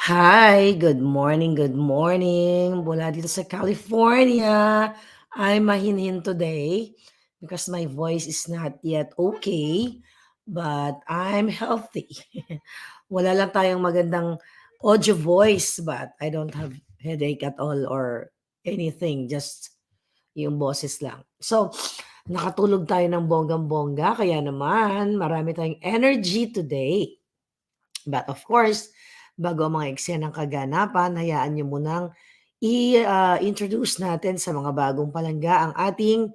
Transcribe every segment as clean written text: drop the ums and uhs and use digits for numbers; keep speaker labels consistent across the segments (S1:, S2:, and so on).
S1: Hi, good morning, good morning. Mula dito sa California. I'm mahinhin today because my voice is not yet okay, but I'm healthy. Wala lang tayong magandang audio voice, but I don't have headache at all or anything, just yung boses lang. So, nakatulog tayo ng bonggang-bongga, kaya naman marami tayong energy today. But of course, bago ang mga eksenang kaganapan, hayaan niyo munang introduce natin sa mga bagong palangga ang ating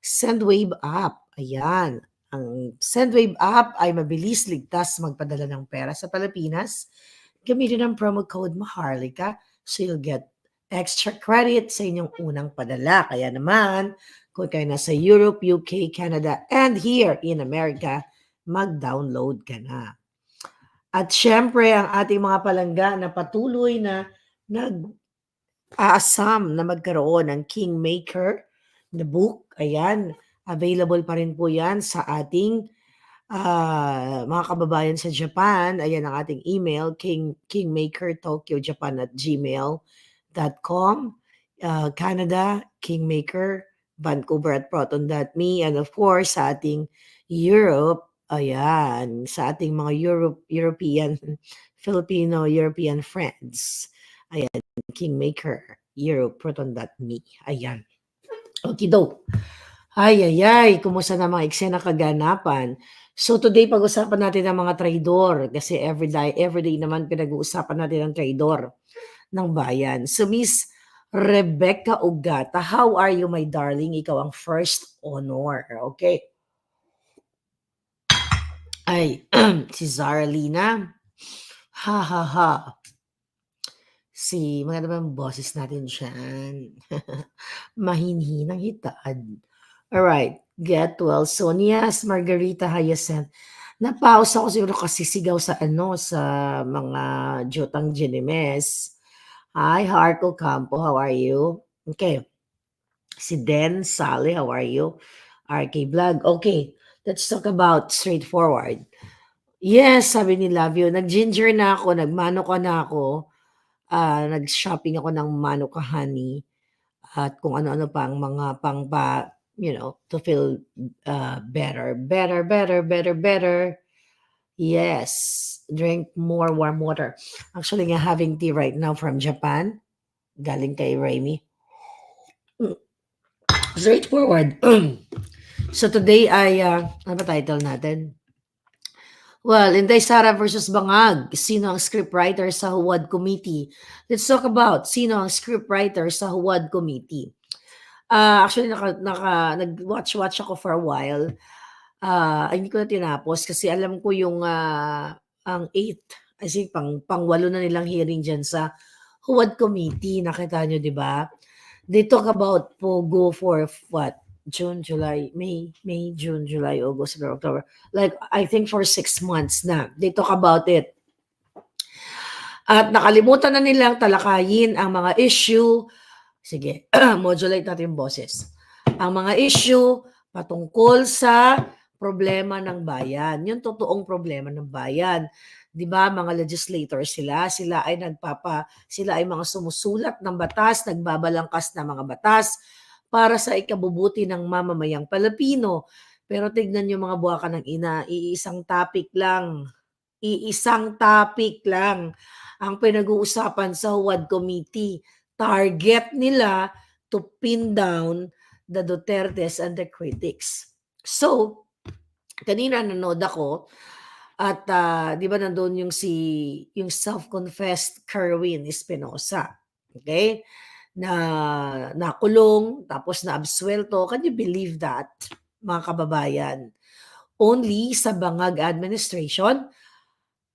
S1: Sendwave app. Ayan. Ang Sendwave app ay mabilis, ligtas magpadala ng pera sa Pilipinas. Gamitin ang promo code MAHARLIKA so you'll get extra credit sa inyong unang padala. Kaya naman, kung kayo nasa Europe, UK, Canada, and here in America, mag-download ka na. At siyempre ang ating mga palangga na patuloy na nag-aasam na magkaroon ng Kingmaker na book, ayan, available pa rin po 'yan sa ating, mga kababayan sa Japan. Ayan ang ating email, kingmakertokyojapan@gmail.com. Canada, Kingmaker, Vancouver@proton.me, and of course sa ating Europe, ayan, sa ating mga European, Filipino-European friends. Ayan, Kingmaker, Proton.me. Ayan. Okey-doke. Ay, kumusta na mga eksenang kaganapan? So today pag-usapan natin ang mga traidor kasi everyday naman pinag-uusapan natin ang traidor ng bayan. So Miss Rebecca Ugata, how are you my darling? Ikaw ang first honor, okay? Ay, si Zarlina, ha, ha, ha. Maganda ba ang boses natin diyan? Mahinhinang hitad. Alright, get well soon. Yes, Margarita Hyacinth. Napausa ako siguro kasi sigaw sa sa mga Jotang Ginemes. Hi, Harco Campo, how are you? Okay. Si Den Sally, how are you? RK Vlog. Okay, let's talk about straightforward. Yes, sabi ni Love You, nag-ginger na ako, nag-manuka na ako, nag-shopping ako ng manuka honey at kung ano-ano pa ang mga to feel better, better, better, better, better. Yes, drink more warm water. Actually nga having tea right now from Japan, galing kay Raimi. Straightforward. So today ay, ano ba title natin? Well, Inday Sara versus Bangag, sino ang scriptwriter sa Huwad Committee? Let's talk about sino ang scriptwriter sa Huwad Committee. Actually nag-watch ako for a while. Hindi ko na tinapos kasi alam ko yung, ang 8th, I think pang-8 na nilang hearing diyan sa Huwad Committee, nakita niyo 'di ba? They talk about Pogo for what? June, July, May, June, July, August, September, October. Like I think for 6 months na. They talk about it. At nakalimutan na nilang talakayin ang mga issue. Sige, modulate natin yung boses. Ang mga issue patungkol sa problema ng bayan, yung totoong problema ng bayan. 'Di ba, mga legislators sila ay mga sumusulat ng batas, nagbabalangkas ng mga batas para sa ikabubuti ng mamamayang Pilipino. Pero tignan niyo mga buwaka ng ina, iisang topic lang ang pinag-uusapan sa Huwad Committee. Target nila to pin down the Dutertes and the critics. So, kanina nanood ako at 'di ba nandoon yung self-confessed Kerwin Espinosa. Okay? Na nakulong tapos naabsuelto. Can you believe that, mga kababayan? Only sa Bangag administration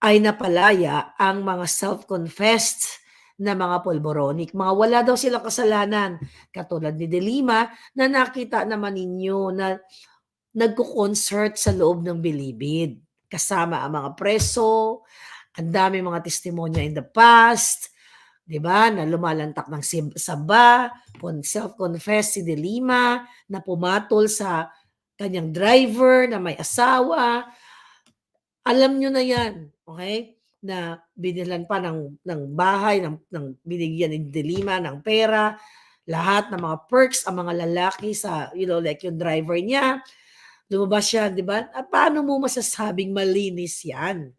S1: ay napalaya ang mga self-confessed na mga polboronic. Mga wala daw silang kasalanan. Katulad ni De Lima na nakita naman ninyo na nagko-concert sa loob ng Bilibid. Kasama ang mga preso, ang dami mga testimonya in the past, 'di ba, na lumalantak ng saba, self-confessed si De Lima na pumatol sa kanyang driver na may asawa. Alam nyo na yan, okay? na binilan pa ng bahay, binigyan ni De Lima ng pera, lahat ng mga perks ang mga lalaki sa, like yung driver niya, lumabas siya, 'di ba? At paano mo masasabing malinis 'yan?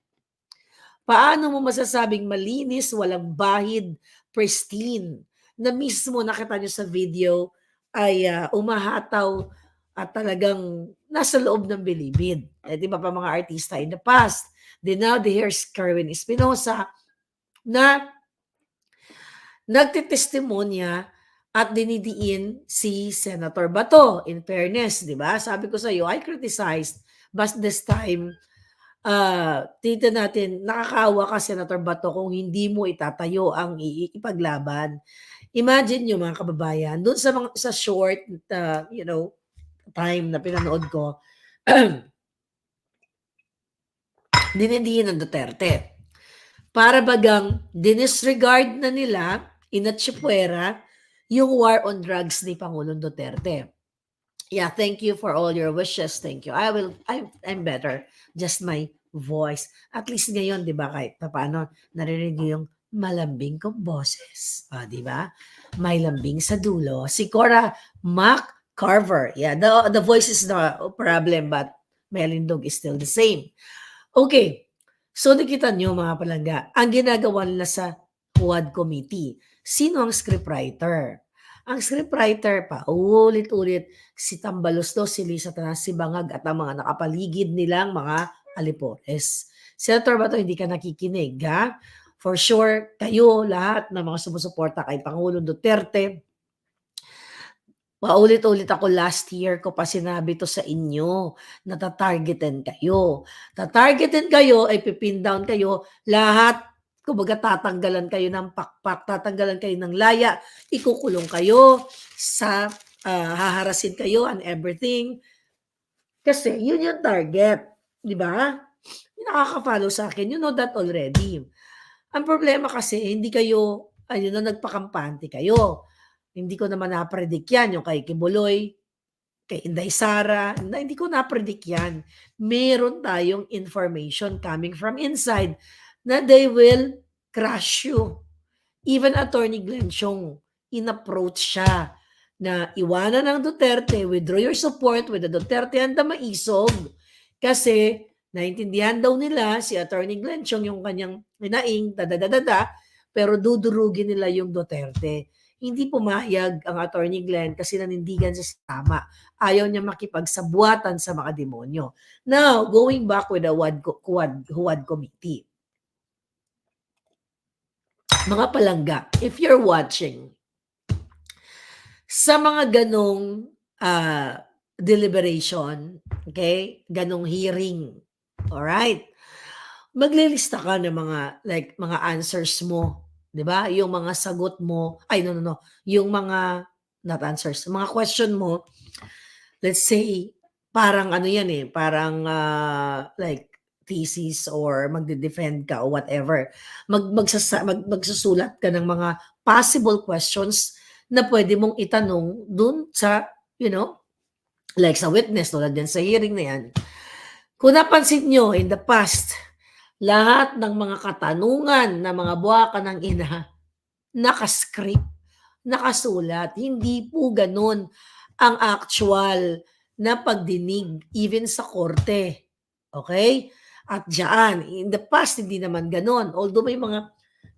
S1: Paano mo masasabing malinis, walang bahid, pristine, na mismo nakita niyo sa video ay, umahataw at talagang nasa loob ng bilibid. Eh, 'di ba pa mga artista in the past. Then now here's Kerwin Espinosa na nagtitestimonya at dinidiin si Senator Bato. In fairness, 'di ba? Sabi ko sa iyo, I criticized, but this time tita natin, nakakaawa ka Senator Bato kung hindi mo itatayo ang ipaglaban. Imagine niyo mga kababayan, doon sa short, time na pinanood ko, dinindihin ng Duterte. Para bagang dinisregard na nila, inatsipwera, yung war on drugs ni Pangulong Duterte. Yeah, thank you for all your wishes. Thank you. I'm better. Just my voice. At least ngayon, 'di ba, kahit papaano naririnig niyo yung malambing kong boses. 'Di ba? May lambing sa dulo. Si Cora Mac Carver. Yeah, the voice is the problem, but Melindog is still the same. Okay. So nakita niyo mga palangga, ang ginagawa nila sa Huwad Committee. Sino ang scriptwriter? Ang scriptwriter pa, ulit-ulit, si Tambalosdo, si Lisa Tanas, si Bangag at ang mga nakapaligid nilang mga alipores. Senator Bato, hindi ka nakikinig, ha? For sure, kayo lahat ng mga sumusuporta kay Pangulong Duterte, paulit-ulit ako last year ko pa sinabi to sa inyo, na tatargetin kayo. Tatargetin kayo, ay pipin down kayo, lahat, kumbaga tatanggalan kayo ng pakpak, tatanggalan kayo ng laya, ikukulong kayo, haharasin kayo and everything. Kasi yun yung target, di ba? Yung nakaka-follow sa akin, you know that already. Ang problema kasi, hindi kayo, nagpakampante kayo. Hindi ko naman na-predict yan, yung kay Kibuloy, kay Inday Sara, hindi ko na-predict yan. Meron tayong information coming from inside na they will crush you. Even Attorney Glenn Siong, in-approach siya na iwanan ng Duterte, withdraw your support with the Duterte and the Maisog. Kasi naintindihan daw nila si Attorney Glenn Siong yung kanyang hinaing, pero dudurugin nila yung Duterte. Hindi pumayag ang Attorney Glenn kasi nanindigan siya sa tama. Ayaw niya makipagsabuatan sa mga demonyo. Now, going back with the Huwad Committee. Mga palangga, if you're watching, sa mga ganong deliberation, okay, ganong hearing, alright, maglilista ka ng mga answers mo, 'di ba? Yung mga sagot mo, yung mga not answers, mga question mo, let's say, parang parang like thesis or magde-defend ka or whatever. Magsusulat ka ng mga possible questions na pwede mong itanong dun sa, like sa witness, tulad yan sa hearing na yan. Kung napansin nyo in the past, lahat ng mga katanungan na mga buwaka ng ina, nakascript, nakasulat. Hindi po ganun ang actual na pagdinig even sa korte. Okay? At diyan, in the past, hindi naman ganun. Although may mga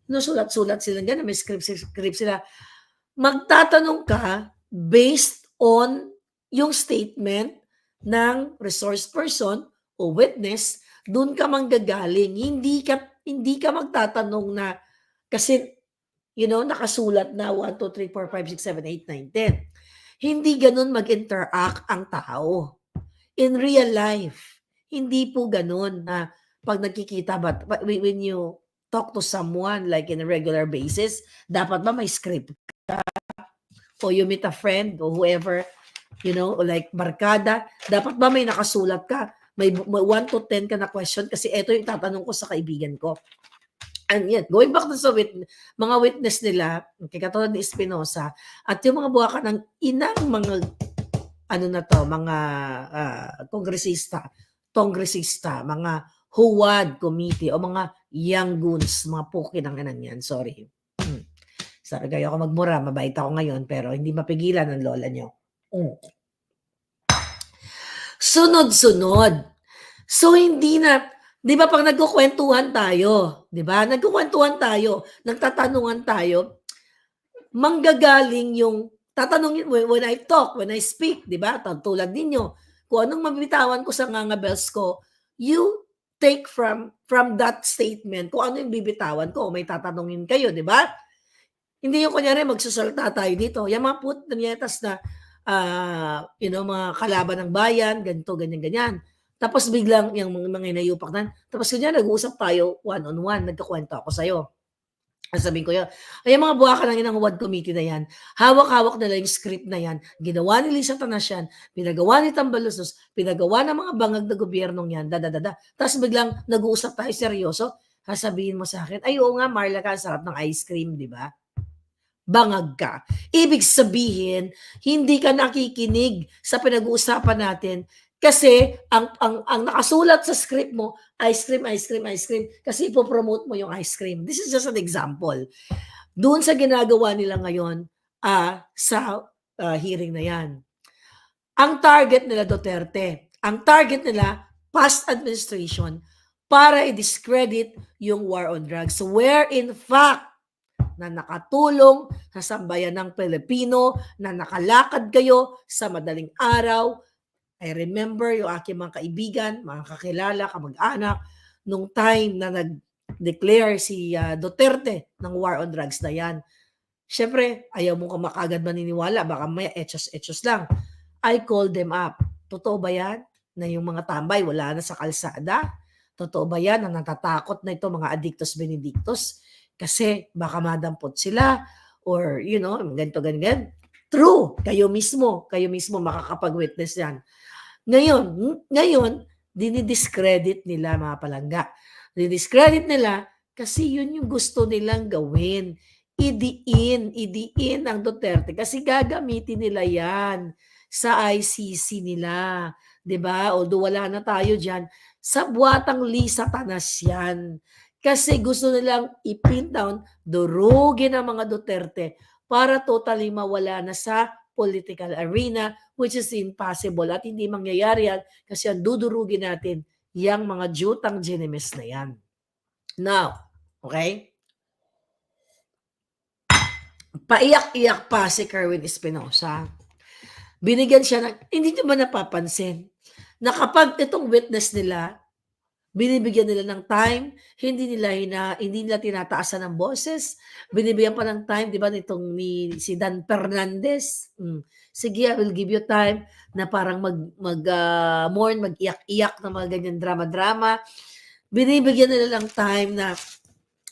S1: sulat-sulat sila ganun, may script sila. Magtatanong ka based on yung statement ng resource person o witness, doon ka manggagaling. Hindi ka magtatanong na kasi nakasulat na 1, 2, 3, 4, 5, 6, 7, 8, 9, 10. Hindi ganun mag-interact ang tao. In real life, hindi po ganun na pag nagkikita but when you talk to someone like in a regular basis, dapat ba may script ka? O you meet a friend o whoever, like barkada, dapat ba may nakasulat ka? May 1 to 10 ka na question kasi ito yung tatanong ko sa kaibigan ko. And yet, going back to sa mga witness nila, katulad ni Espinosa, at yung mga buwaka ng inang mga, mga kongresista, mga Huwad Committee o mga young goons, mga puki ng kanan yan, sorry. Sabi kayo ako magmura, mabait ako ngayon, pero hindi mapigilan ng lola nyo. Sunod-sunod. So, hindi na, di ba pag nagkukwentuhan tayo, di ba? Nagkukwentuhan tayo, nagtatanungan tayo, manggagaling yung, tatanungin, when I talk, when I speak, di ba? Tulad ninyo, kung anong mabibitawan ko sa ngangabels ko, you take from that statement, kung ano yung bibitawan ko, may tatanungin kayo, di ba? Hindi yung kunyari magsasalita tayo dito. Yung mga putanyetas na, mga kalaban ng bayan, ganito, ganyan. Tapos biglang yung mga inayupak na, tapos kunyari nag-uusap tayo one-on-one, nagkakwento ako sa'yo. Sabihin ko yun, ay mga buwaka lang ng WAD committee na yan, hawak-hawak nila yung script na yan, ginawa ni Lisa Tanasian, pinagawa ni Tambalusos, pinagawa ng mga bangag na gobyernong yan, dadadada. Tapos biglang nag-uusap tayo seryoso, sasabihin mo sa akin, ay oo nga Marla ka, sarap ng ice cream, di ba? Bangag ka. Ibig sabihin, hindi ka nakikinig sa pinag-uusapan natin kasi ang nakasulat sa script mo, ice cream, ice cream, ice cream, kasi ipopromote mo yung ice cream. This is just an example. Doon sa ginagawa nila ngayon sa hearing na yan. Ang target nila Duterte, ang target nila past administration para i-discredit yung war on drugs. Where in fact, na nakatulong sa sambayan ng Pilipino, na nakalakad kayo sa madaling araw. I remember yung aking mga kaibigan, mga kakilala, kamag-anak, nung time na nag-declare si Duterte ng war on drugs na yan. Siyempre, ayaw mo ka makagad maniniwala, baka may etchos lang. I called them up. Totoo ba yan? Na yung mga tambay wala na sa kalsada? Totoo ba yan na natatakot na ito mga addictos benedictos? Kasi baka madampot sila or ganito, ganyan. True, kayo mismo makakapag-witness yan. Ngayon, dinidiscredit nila mga palangga. Dinidiscredit nila kasi yun yung gusto nilang gawin. Idiin ang Duterte kasi gagamitin nila yan sa ICC nila. 'Di ba? Although wala na tayo diyan, sa buwatang Lisa Tanasian. Kasi gusto nilang i-pin down, durugin ang mga Duterte para totally mawala na sa political arena, which is impossible at hindi mangyayari yan kasi ang dudurugin natin yung mga jutang ginemes na yan. Now, okay? Paiyak-iyak pa si Kerwin Espinosa. Binigyan siya ng, hindi nyo ba napapansin na kapag itong witness nila, binibigyan nila ng time, hindi nila tinataasan ng boses, binibigyan pa ng time, di ba, nitong si Dan Fernandez, sige, I will give you time na parang mourn, mag-iyak-iyak na mga ganyan drama-drama, binibigyan nila ng time na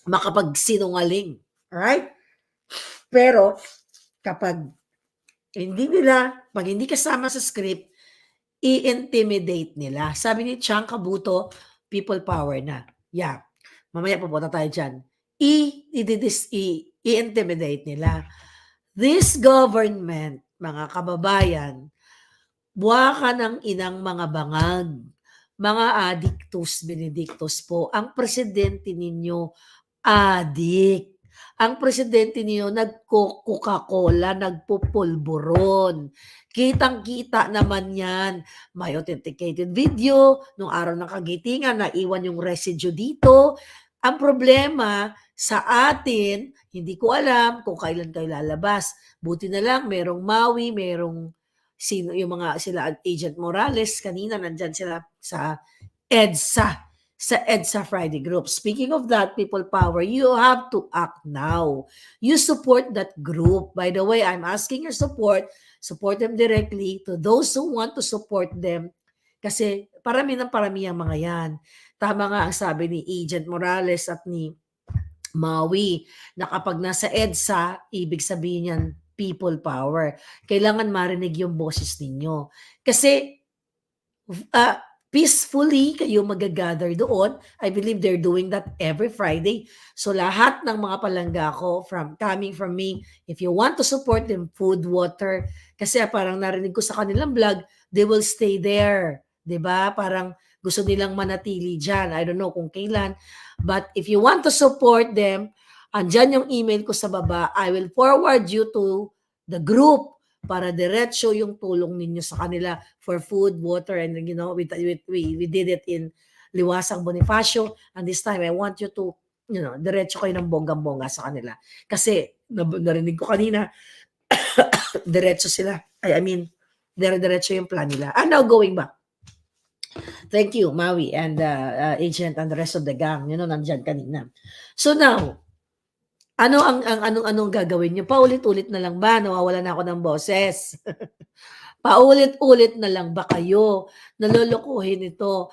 S1: makapagsinungaling, alright? Pero, pag hindi kasama sa script, i-intimidate nila. Sabi ni Chang Cabuto, people power na. Yeah. Mamaya pupunta tayo dyan. I-intimidate nila. This government, mga kababayan, buwaka ng inang mga bangag, mga addictus benedictus po. Ang presidente ninyo, adik. Ang presidente niyo nagko-Coca-Cola, nagpupulburon. Kitang-kita naman yan. May authenticated video, nung araw ng kagitingan, naiwan yung residue dito. Ang problema sa atin, hindi ko alam kung kailan kayo lalabas. Buti na lang, merong Maui, merong sila Agent Morales, kanina nandyan sila sa EDSA Friday group. Speaking of that, people power, you have to act now. You support that group. By the way, I'm asking your support them directly to those who want to support them. Kasi parami ang mga yan. Tama nga ang sabi ni Agent Morales at ni Maui na kapag nasa EDSA, ibig sabihin yan people power. Kailangan marinig yung boses ninyo. Kasi peacefully kayo magagather doon. I believe they're doing that every Friday. So lahat ng mga palangga ko coming from me, if you want to support them, food, water, kasi parang narinig ko sa kanilang vlog, they will stay there. 'Di ba? Parang gusto nilang manatili diyan. I don't know kung kailan, but if you want to support them, andyan yung email ko sa baba. I will forward you to the group para diretso yung tulong ninyo sa kanila for food, water, and we did it in Liwasang Bonifacio, and this time I want you to diretso kayo ng bonggang-bongga sa kanila. Kasi narinig ko kanina, diretso sila. I mean, dire-diretso yung plan nila. And now going back. Thank you, Maui and Agent and the rest of the gang. Nandyan kanina. So now, anong gagawin niyo? Paulit-ulit na lang ba? Nawawala na ako ng boses. Paulit-ulit na lang ba kayo? Nalolokohin ito.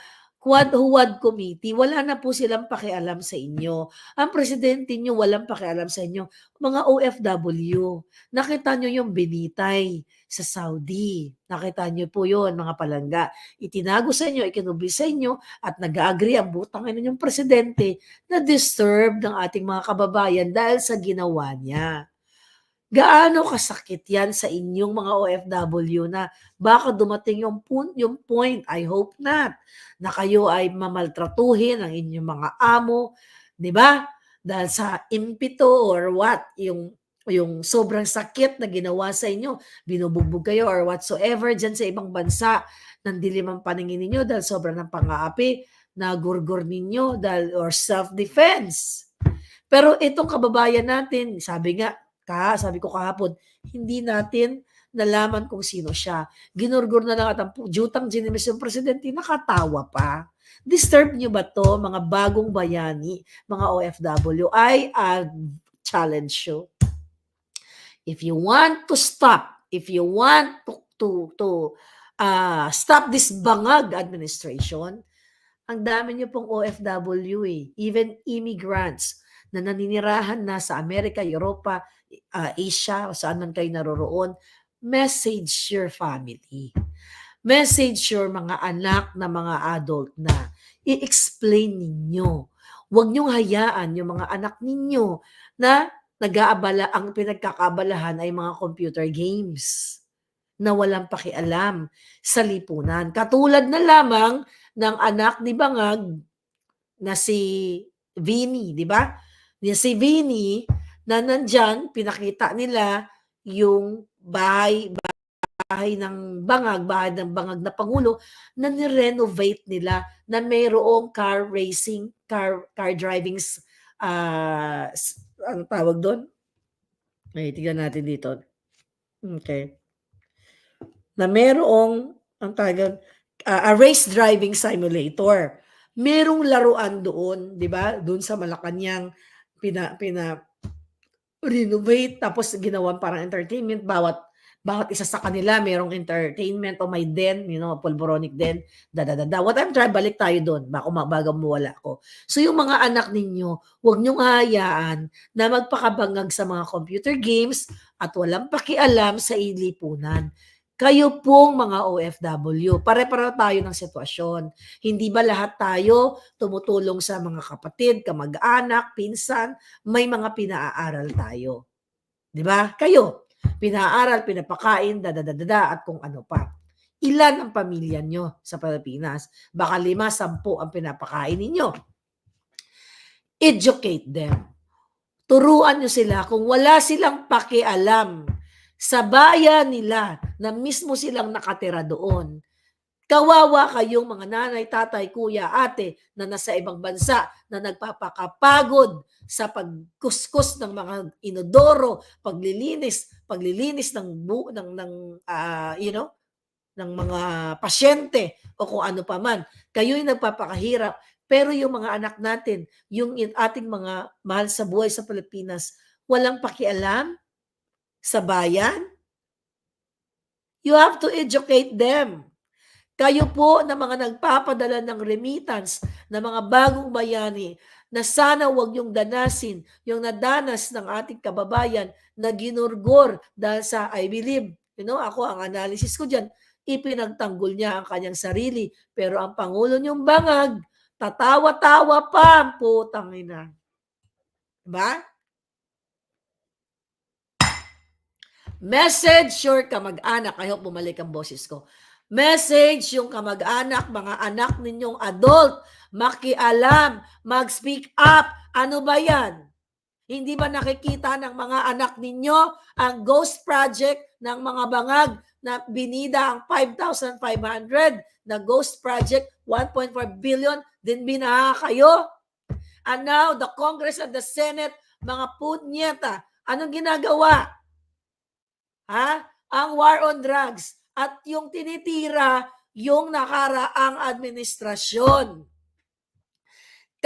S1: Huwad Committee, wala na po silang pakialam sa inyo. Ang presidente niyo walang pakialam sa inyo. Mga OFW, nakita niyo yung binitay sa Saudi. Nakita niyo po yun, mga palangga. Itinago sa inyo, ikinubli sa inyo, at nag-agree ang butang yung presidente na disturb ng ating mga kababayan dahil sa ginawa niya. Gaano kasakit yan sa inyong mga OFW na baka dumating yung point, I hope not, na kayo ay mamaltratuhin ng inyong mga amo, di ba? Dahil sa impito or what, yung sobrang sakit na ginawa sa inyo, binubugbog kayo or whatsoever dyan sa ibang bansa, nandilim ang paningin ninyo dahil sobrang ng pang-aapi, nagurgur ninyo dahil or self-defense. Pero itong kababayan natin, sabi ko kahapon, hindi natin nalaman kung sino siya. Ginurgur na lang at ang jutang ginimis yung presidente, nakatawa pa. Disturb nyo ba to, mga bagong bayani, mga OFW? I challenge you. If you want to stop, if you want to stop this bangag administration, ang dami nyo pong OFW even immigrants na naninirahan na sa Amerika, Europa, Asia, o saan man kayo naroroon, message your family. Message your mga anak na mga adult na. I-explain ninyo. Huwag niyong hayaan yung mga anak ninyo na ang pinagkakabalahan ay mga computer games na walang pakialam sa lipunan. Katulad na lamang ng anak ni Bangag na si Vinny, di ba? Si Vinny na nandyan, pinakita nila yung bahay ng Bangag na Pangulo na ni-renovate nila na mayroong car driving, ano tawag doon? Tingnan natin dito. Okay. Na mayroong, ang tawag, a race driving simulator. Merong laruan doon, di ba? Doon sa Malacanang, renovate, tapos ginawan parang entertainment. Bawat isa sa kanila merong entertainment o may den, pulboronic den, What I'm trying, balik tayo doon, bago mawala ko. So yung mga anak ninyo, huwag niyong hayaan na magpakabangag sa mga computer games at walang pakialam sa ilipunan. Kayo pong mga OFW, pare-pareho tayo ng sitwasyon. Hindi ba lahat tayo tumutulong sa mga kapatid, kamag-anak, pinsan, may mga pinaaral tayo. 'Di ba? Kayo, pinaaral, pinapakain, at kung ano pa. Ilan ang pamilya nyo sa Pilipinas? Baka 5, 10 ang pinapakain ninyo. Educate them. Turuan nyo sila kung wala silang pakialam sa bayan nila na mismo silang nakatira doon. Kawawa kayong mga nanay, tatay, kuya, ate na nasa ibang bansa na nagpapakapagod sa pagkuskus ng mga inodoro, paglilinis ng mga pasyente o kung ano pa man. Kayo'y nagpapakahirap. Pero yung mga anak natin, yung ating mga mahal sa buhay sa Pilipinas, walang pakialam sa bayan. You have to educate them. Kayo po na mga nagpapadala ng remittance na mga bagong bayani na sana wag yung danasin, yung nadanas ng ating kababayan na ginurgor dahil sa, I believe, ako ang analysis ko dyan, ipinagtanggol niya ang kanyang sarili. Pero ang Pangulo niyong Bangag, tatawa-tawa pa, putang ina. Diba? Message your kamag-anak. I hope bumalik ang boses ko. Message yung kamag-anak, mga anak ninyong adult, makialam, mag-speak up. Ano ba yan? Hindi ba nakikita ng mga anak ninyo ang ghost project ng mga bangag na binida ang 5,500 na ghost project, 1.4 billion, din binaha kayo? And now, the Congress and the Senate, mga punyeta, anong ginagawa? Ha? Ang war on drugs at yung tinitira yung nakaraang administrasyon.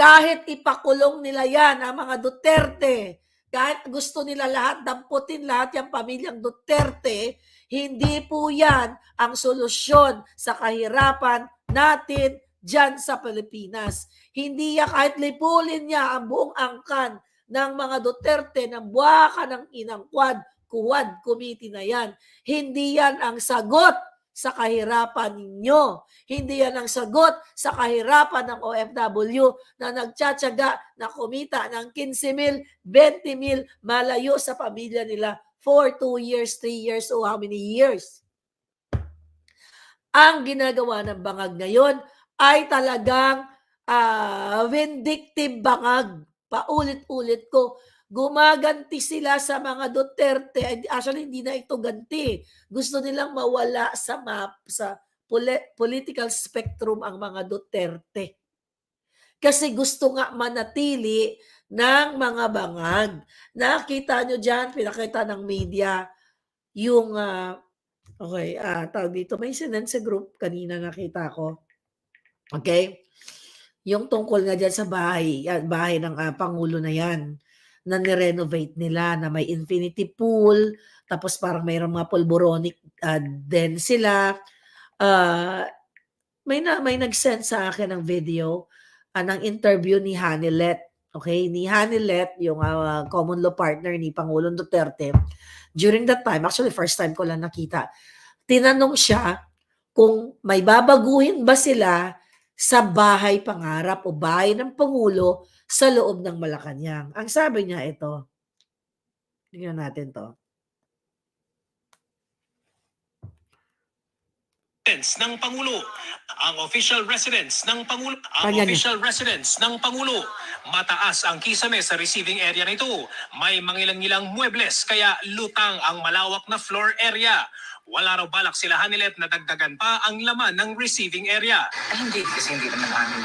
S1: Kahit ipakulong nila yan, ang mga Duterte, kahit gusto nila lahat, damputin lahat yung pamilyang Duterte, hindi po yan ang solusyon sa kahirapan natin dyan sa Pilipinas. Hindi yan, kahit lipulin niya ang buong angkan ng mga Duterte, ng buwaka ng inang Quad Committee na yan. Hindi yan ang sagot sa kahirapan ninyo. Hindi yan ang sagot sa kahirapan ng OFW na nagtsatsaga na kumita ng 15,000, 20,000 malayo sa pamilya nila for 2 years, 3 years, o how many years. Ang ginagawa ng bangag ngayon ay talagang vindictive bangag. Paulit-ulit ko, gumaganti sila sa mga Duterte. Actually, hindi na ito ganti. Gusto nilang mawala sa map, sa political spectrum ang mga Duterte. Kasi gusto nga manatili ng mga bangag. Nakita nyo dyan, pinakita ng media, yung, tawag dito, may sinend sa group kanina nakita ko. Okay? Yung tungkol nga dyan sa bahay ng Pangulo na yan, na nirenovate nila, na may infinity pool, tapos parang mayroong mga pulboronic den sila. May nag-send sa akin ng video ng interview ni Hanilet. Okay? Ni Hanilet, yung common law partner ni Pangulong Duterte. During that time, actually first time ko lang nakita, tinanong siya kung may babaguhin ba sila sa bahay pangarap o bahay ng Pangulo sa loob ng Malacanang. Ang sabi niya ito, tingnan natin to.
S2: Ng Pangulo, ang official residence ng Pangulo, mataas ang kisame sa receiving area nito. May mangilang-ilang muebles kaya lutang ang malawak na floor area. Wala raw balak sila Hanilet na dagdagan pa ang laman ng receiving area.
S3: Hindi, kasi hindi naman amin.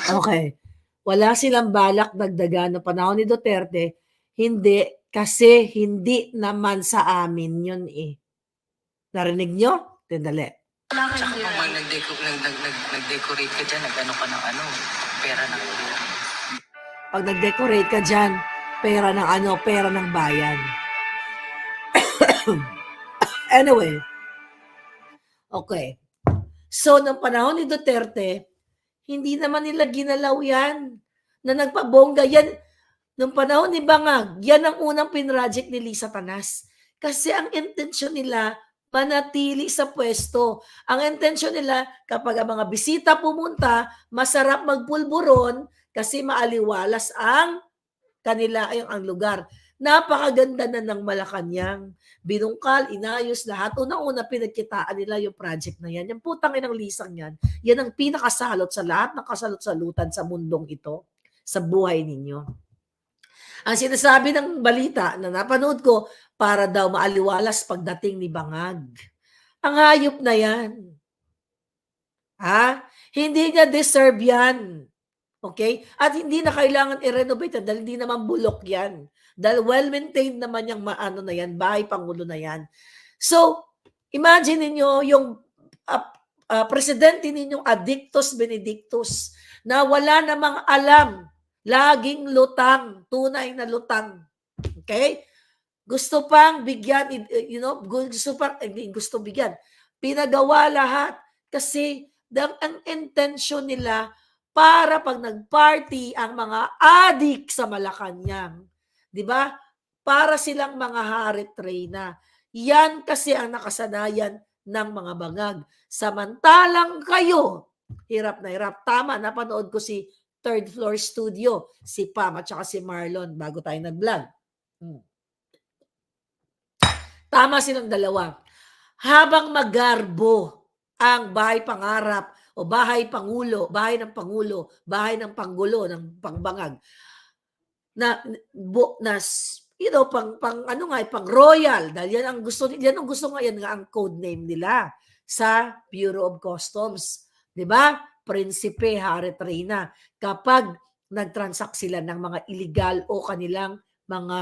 S1: Okay. Wala silang balak dagdagan ng panahon ni Duterte. Hindi, kasi hindi naman sa amin yun eh. Narinig nyo? Tindali.
S3: Tsaka kung nag-decorate ka dyan, nag-ano ka ng pera ng
S1: Pag nag-decorate ka dyan, pera ng bayan. Anyway. Okay. So, nung panahon ni Duterte, hindi naman nila ginalaw yan. Na nagpabongga yan. Nung panahon ni Bangag, yan ang unang pinroject ni Lisa Tanas. Kasi ang intensyon nila, manatili sa pwesto. Ang intensyon nila, kapag ang mga bisita pumunta, masarap magpulburon kasi maaliwalas ang kanila ang lugar. Napakaganda na ng Malacanang. Binungkal, inayos lahat. Unang-una pinagkitaan nila yung project na yan. Yung putang inang lisang yan, yan ang pinakasalot sa lahat ng kasalot-salutan sa mundong ito, sa buhay ninyo. Ang sinasabi ng balita na napanood ko, para daw maaliwalas pagdating ni Bangag. Ang hayop na yan. Hindi niya deserve yan. Okay? At hindi na kailangan i-renovate dahil hindi naman bulok yan. Dahil well-maintained naman yung na yan, bahay Pangulo na yan. So, imagine niyo yung presidente ninyong Addictus Benedictus na wala namang alam, laging lutang, tunay na lutang. Okay? Gusto pang bigyan, gusto bigyan. Pinagawa lahat kasi ang intention nila para pag nag-party ang mga adik sa Malacanang, 'di ba? Para silang mga harit reyna. Yan kasi ang nakasanayan ng mga bangag. Samantalang kayo, hirap na hirap. Tama, napanood ko si Third Floor Studio, si Pam at saka si Marlon bago tayo nag-vlog. Tama silang dalawa. habang magarbo ang bahay pangarap o bahay pangulo, bahay ng pangulo, bahay ng panggulo, ng pangbangag, na pang ano nga, pang royal, dahil yan ang gusto, yan nga ang code name nila sa Bureau of Customs. 'Di ba? Prinsipe, Haret, Reyna. Kapag nagtransact sila ng mga illegal o kanilang mga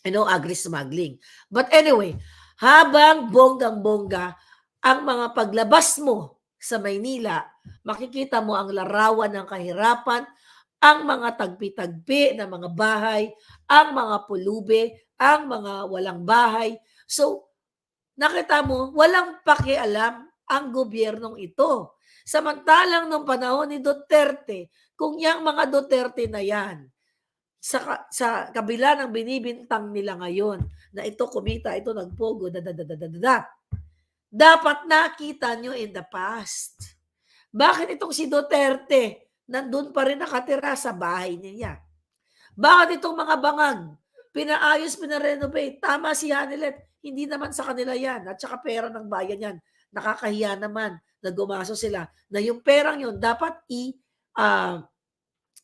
S1: agri-smuggling. But anyway, habang bonggang-bongga ang mga paglabas mo sa Maynila, makikita mo ang larawan ng kahirapan, ang mga tagpi-tagpi na mga bahay, ang mga pulube, ang mga walang bahay. So, nakita mo, walang pakialam ang gobyernong ito. Samantalang nung panahon ni Duterte, kung yung mga Duterte na yan, sa kabila ng binibintang nila ngayon, na ito kumita, ito nagpogo, dapat nakita nyo in the past. Bakit itong si Duterte, nandun pa rin nakatira sa bahay niya? Bakit itong mga bangag, pinaayos, pinarenovate? Tama si Hanilet, hindi naman sa kanila yan. At saka pera ng bayan yan. Nakakahiya naman na gumaso sila. Na yung perang yun dapat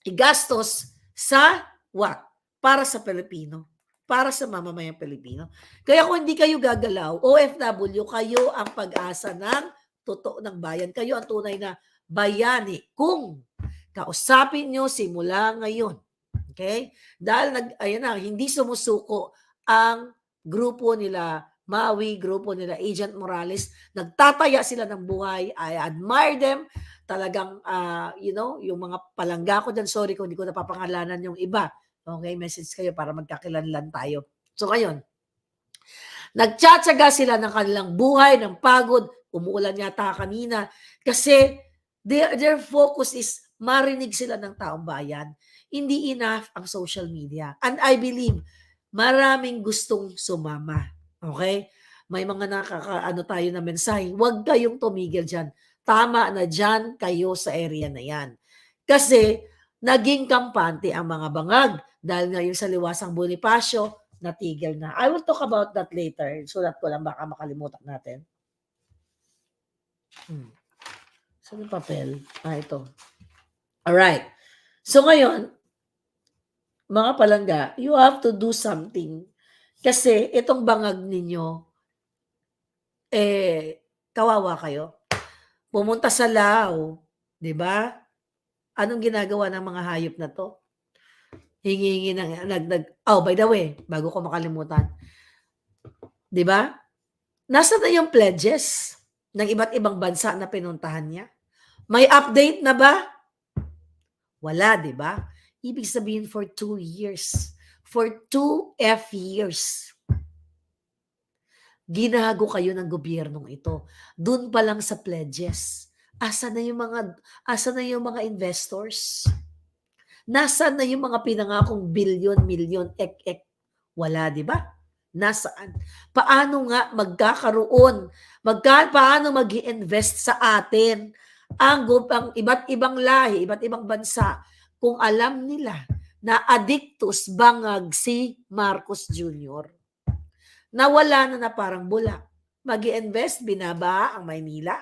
S1: igastos sa what? Para sa Pilipino. Para sa mamamayang Pilipino. Kaya kung hindi kayo gagalaw, OFW, kayo ang pag-asa ng totoo ng bayan. Kayo ang tunay na bayani. Kung kausapin nyo simula ngayon. Okay? Dahil hindi sumusuko ang grupo nila Maui, grupo nila Agent Morales. Nagtataya sila ng buhay. I admire them. Talagang, yung mga palangga ko dyan, sorry kung hindi ko napapangalanan yung iba. Okay, message kayo para magkakilanlan tayo. So, ngayon, nagtsatsaga sila ng kanilang buhay, ng pagod. Umuulan yata kanina. Kasi, their focus is marinig sila ng taong bayan. Hindi enough ang social media. And I believe, maraming gustong sumama. Okay? May mga tayo na mensahe. Huwag kayong tumigil dyan. Tama na dyan kayo sa area na yan. Kasi, naging kampante ang mga bangag. Dahil ngayon sa Liwasang Bonifacio, natigil na. I will talk about that later. So that ko lang baka makalimutan natin. Saan yung papel? Ito. Alright. So ngayon, mga palangga, you have to do something. Kasi itong bangag ninyo, kawawa kayo. Pumunta sa Lao, di ba? Anong ginagawa ng mga hayop na to? Hingi by the way, bago ko makalimutan. Di ba? Nasa na yung pledges ng iba't ibang bansa na pinuntahan niya? May update na ba? Wala, di ba? Ibig sabihin for 2 years. For 2 years. Ginago kayo ng gobyernong ito. Doon pa lang sa pledges. Asa na yung mga investors? Nasaan na yung mga pinangakong bilyon, milyon, ek-ek? Wala, di ba? Nasaan? Paano nga magkakaroon? Paano mag-i-invest sa atin ang iba't ibang lahi, iba't ibang bansa kung alam nila na addictus bangag si Marcos Jr. Nawala na parang bula. Mag-i-invest, binaba ang Maynila.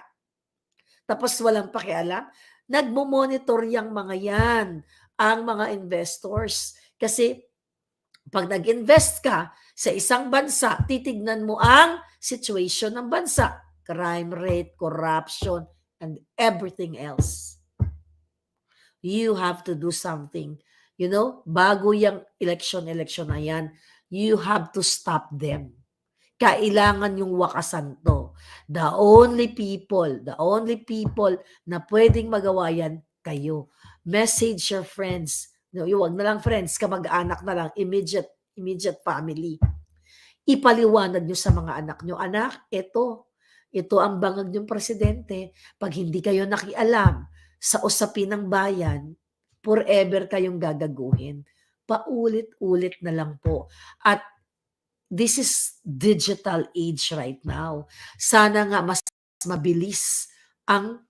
S1: Tapos walang pakialam. Nagmo-monitor yung mga yan, ang mga investors. Kasi pag nag-invest ka sa isang bansa, titignan mo ang situation ng bansa. Crime rate, corruption, and everything else. You have to do something. Bago yung election na yan, you have to stop them. Kailangan yung wakasan to. The only people na pwedeng magawa yan, kayo. Message your friends. Huwag na lang friends, kamag-anak na lang, immediate family. Ipaliwanag nyo sa mga anak nyo, anak, ito ang bangag yung presidente. Pag hindi kayo nakialam sa usapin ng bayan, forever kayong gagaguhin. Paulit-ulit na lang po. At this is digital age right now. Sana nga mas mabilis ang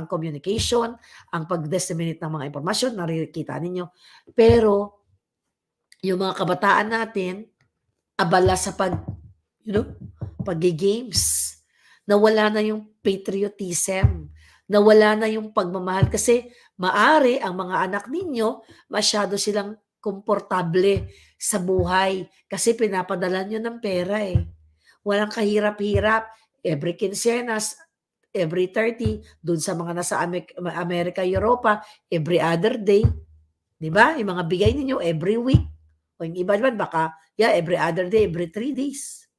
S1: communication, ang pag-disseminate ng mga impormasyon, nakikita ninyo. Pero yung mga kabataan natin, abala sa pagi-games. Nawala na yung patriotism. Nawala na yung pagmamahal kasi maari ang mga anak ninyo masyado silang komportable sa buhay kasi pinapadala nyo ng pera eh. Walang kahirap-hirap. Every quincenas, every 30, dun sa mga nasa Amerika, Europa, every other day. Di ba? Yung mga bigay ninyo every week. O yung iba naman baka, every other day, every 3 days.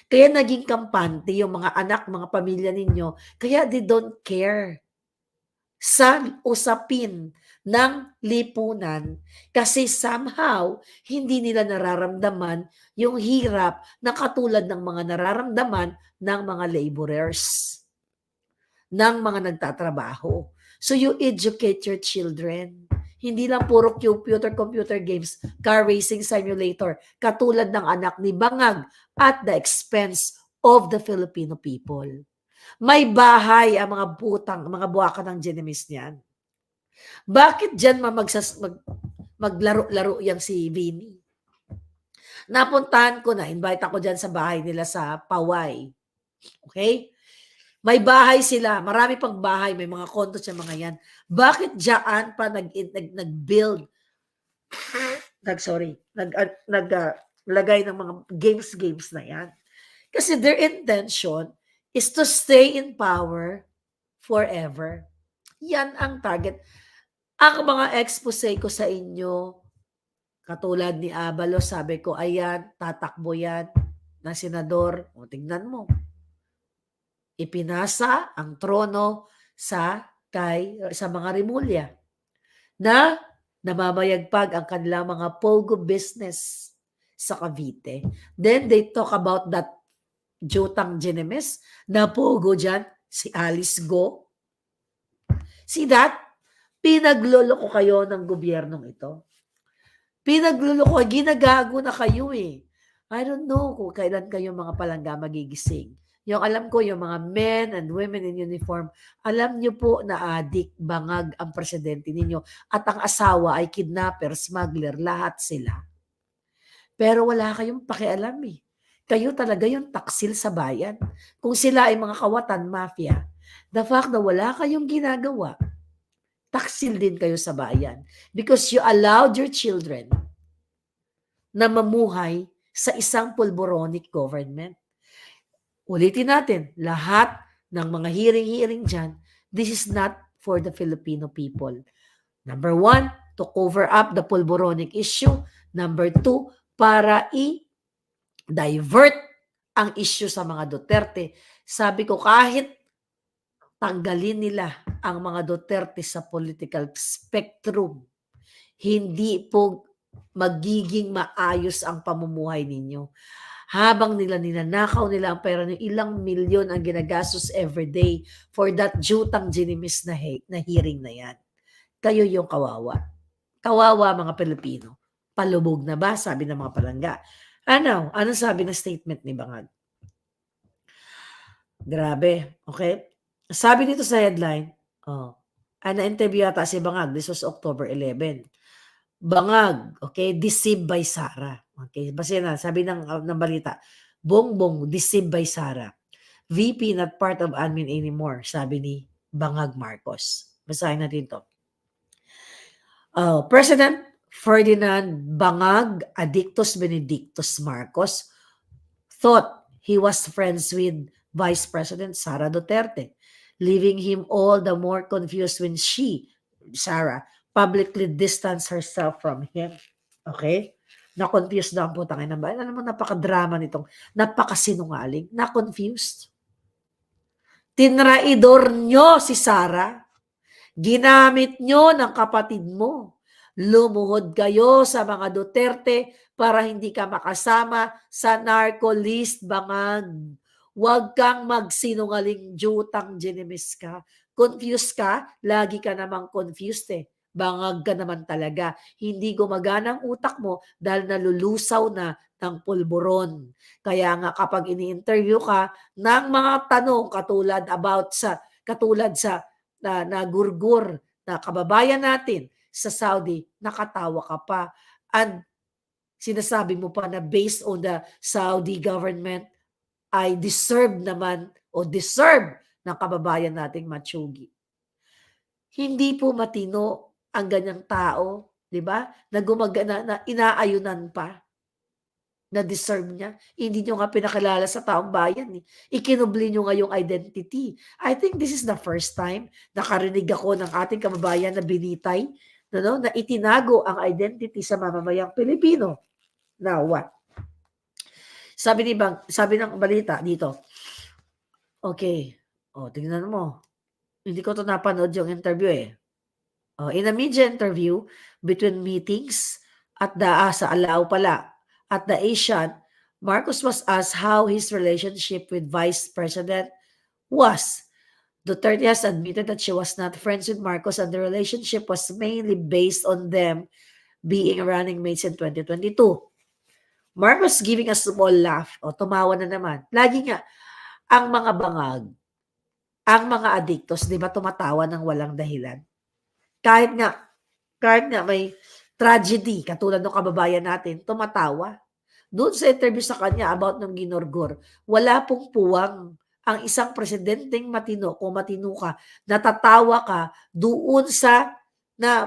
S1: Kaya naging kampante yung mga anak, mga pamilya ninyo. Kaya they don't care sa usapin ng lipunan kasi somehow hindi nila nararamdaman yung hirap na katulad ng mga nararamdaman ng mga laborers, ng mga nagtatrabaho. So you educate your children. Hindi lang puro computer games, car racing simulator, katulad ng anak ni Bangag at the expense of the Filipino people. May bahay ang mga mga buwaka ng Genemis niyan. Bakit dyan maglaro-laro yang si Vinny? Napuntahan ko na, invite ako dyan sa bahay nila sa Paway. Okay? May bahay sila, marami pang bahay, may mga kondo sa mga yan. Bakit dyan pa nag-build, lagay ng mga games na yan? Kasi their intention is to stay in power forever. Yan ang target. Ang mga expose ko sa inyo, katulad ni Abalos, sabi ko, ayan, tatakbo yan na senador. O, tingnan mo. Ipinasa ang trono sa mga Rimulya na namamayagpag ang kanilang mga pogo business sa Cavite. Then they talk about that Jotang Genemes na pogo dyan, si Alice Go. See that? Pinagluloko kayo ng gobyernong ito. Pinagluloko, ginagago na kayo eh. I don't know kung kailan kayo mga palangga magigising. Yung alam ko, yung mga men and women in uniform, alam nyo po na adik, bangag ang presidente ninyo at ang asawa ay kidnapper, smuggler, lahat sila. Pero wala kayong pakialam eh. Kayo talaga yung taksil sa bayan. Kung sila ay mga kawatan, mafia, the fact na wala kayong ginagawa, taksil din kayo sa bayan. Because you allowed your children na mamuhay sa isang pulboronic government. Ulitin natin, lahat ng mga hearing dyan, this is not for the Filipino people. Number 1, to cover up the pulboronic issue. Number 2, para i-divert ang issue sa mga Duterte. Sabi ko, kahit tanggalin nila ang mga Duterte sa political spectrum, hindi po magiging maayos ang pamumuhay ninyo. Habang ninanakaw nila ang pera nyo, ilang milyon ang ginagastos everyday for that Jutang Genemis na hearing na yan. Kayo yung kawawa. Kawawa mga Pilipino. Palubog na ba? Sabi ng mga palangga. Ano sabi ng statement ni Bangag? Grabe. Okay? Sabi dito sa headline, na-interview yata si Bangag. This was October 11. Bangag, okay, deceived by Sara. Okay, basta na, sabi ng balita, Bongbong deceived by Sara. VP not part of admin anymore, sabi ni Bangag Marcos. Basahin natin to. President Ferdinand Bangag Adictus Benedictus Marcos thought he was friends with Vice President Sara Duterte, leaving him all the more confused when Sara, publicly distance herself from him. Okay? Na-confused na ang putang ina ba? Alam mo, napaka-drama nitong, napaka-sinungaling, na-confused. Tinraidor nyo si Sara. Ginamit nyo ng kapatid mo. Lumuhod kayo sa mga Duterte para hindi ka makasama sa narco list, Bangag. Huwag kang magsinungaling, Jutang Genemis ka. Confused ka? Lagi ka namang confused eh. Bangag ka naman talaga. Hindi gumagana ang utak mo dahil nalulusaw na ng pulburon. Kaya nga kapag ini-interview ka ng mga tanong katulad sa nagurgur na kababayan natin sa Saudi, nakatawa ka pa. And sinasabi mo pa na based on the Saudi government, ay deserve naman o deserve ng kababayan nating Machugi. Hindi po matino ang ganyang tao, 'di ba? Na inaayunan pa na deserve niya. Hindi niyo nga pinakilala sa taong bayan, eh. Ikinubli niyo nga yung identity. I think this is the first time nakarinig ako ng ating kababayan na binitay, no, na itinago ang identity sa mamamayang Pilipino. Now what? Sabi ng balita dito. Okay. Tingnan mo. Hindi ko 'to napanood yung interview, eh. In a media interview between meetings at sa Alao pala, at the Asian, Marcos was asked how his relationship with Vice President was. Duterte has admitted that she was not friends with Marcos and the relationship was mainly based on them being running mates in 2022. Marcos giving a small laugh. Tumawa na naman. Lagi nga, ang mga bangag, ang mga adiktos, di ba tumatawa ng walang dahilan? Kahit nga may tragedy, katulad ng kababayan natin, tumatawa. Doon sa interview sa kanya about ng ginorgor, wala pong puwang ang isang presidenteng matino, kung matino ka, natatawa ka doon sa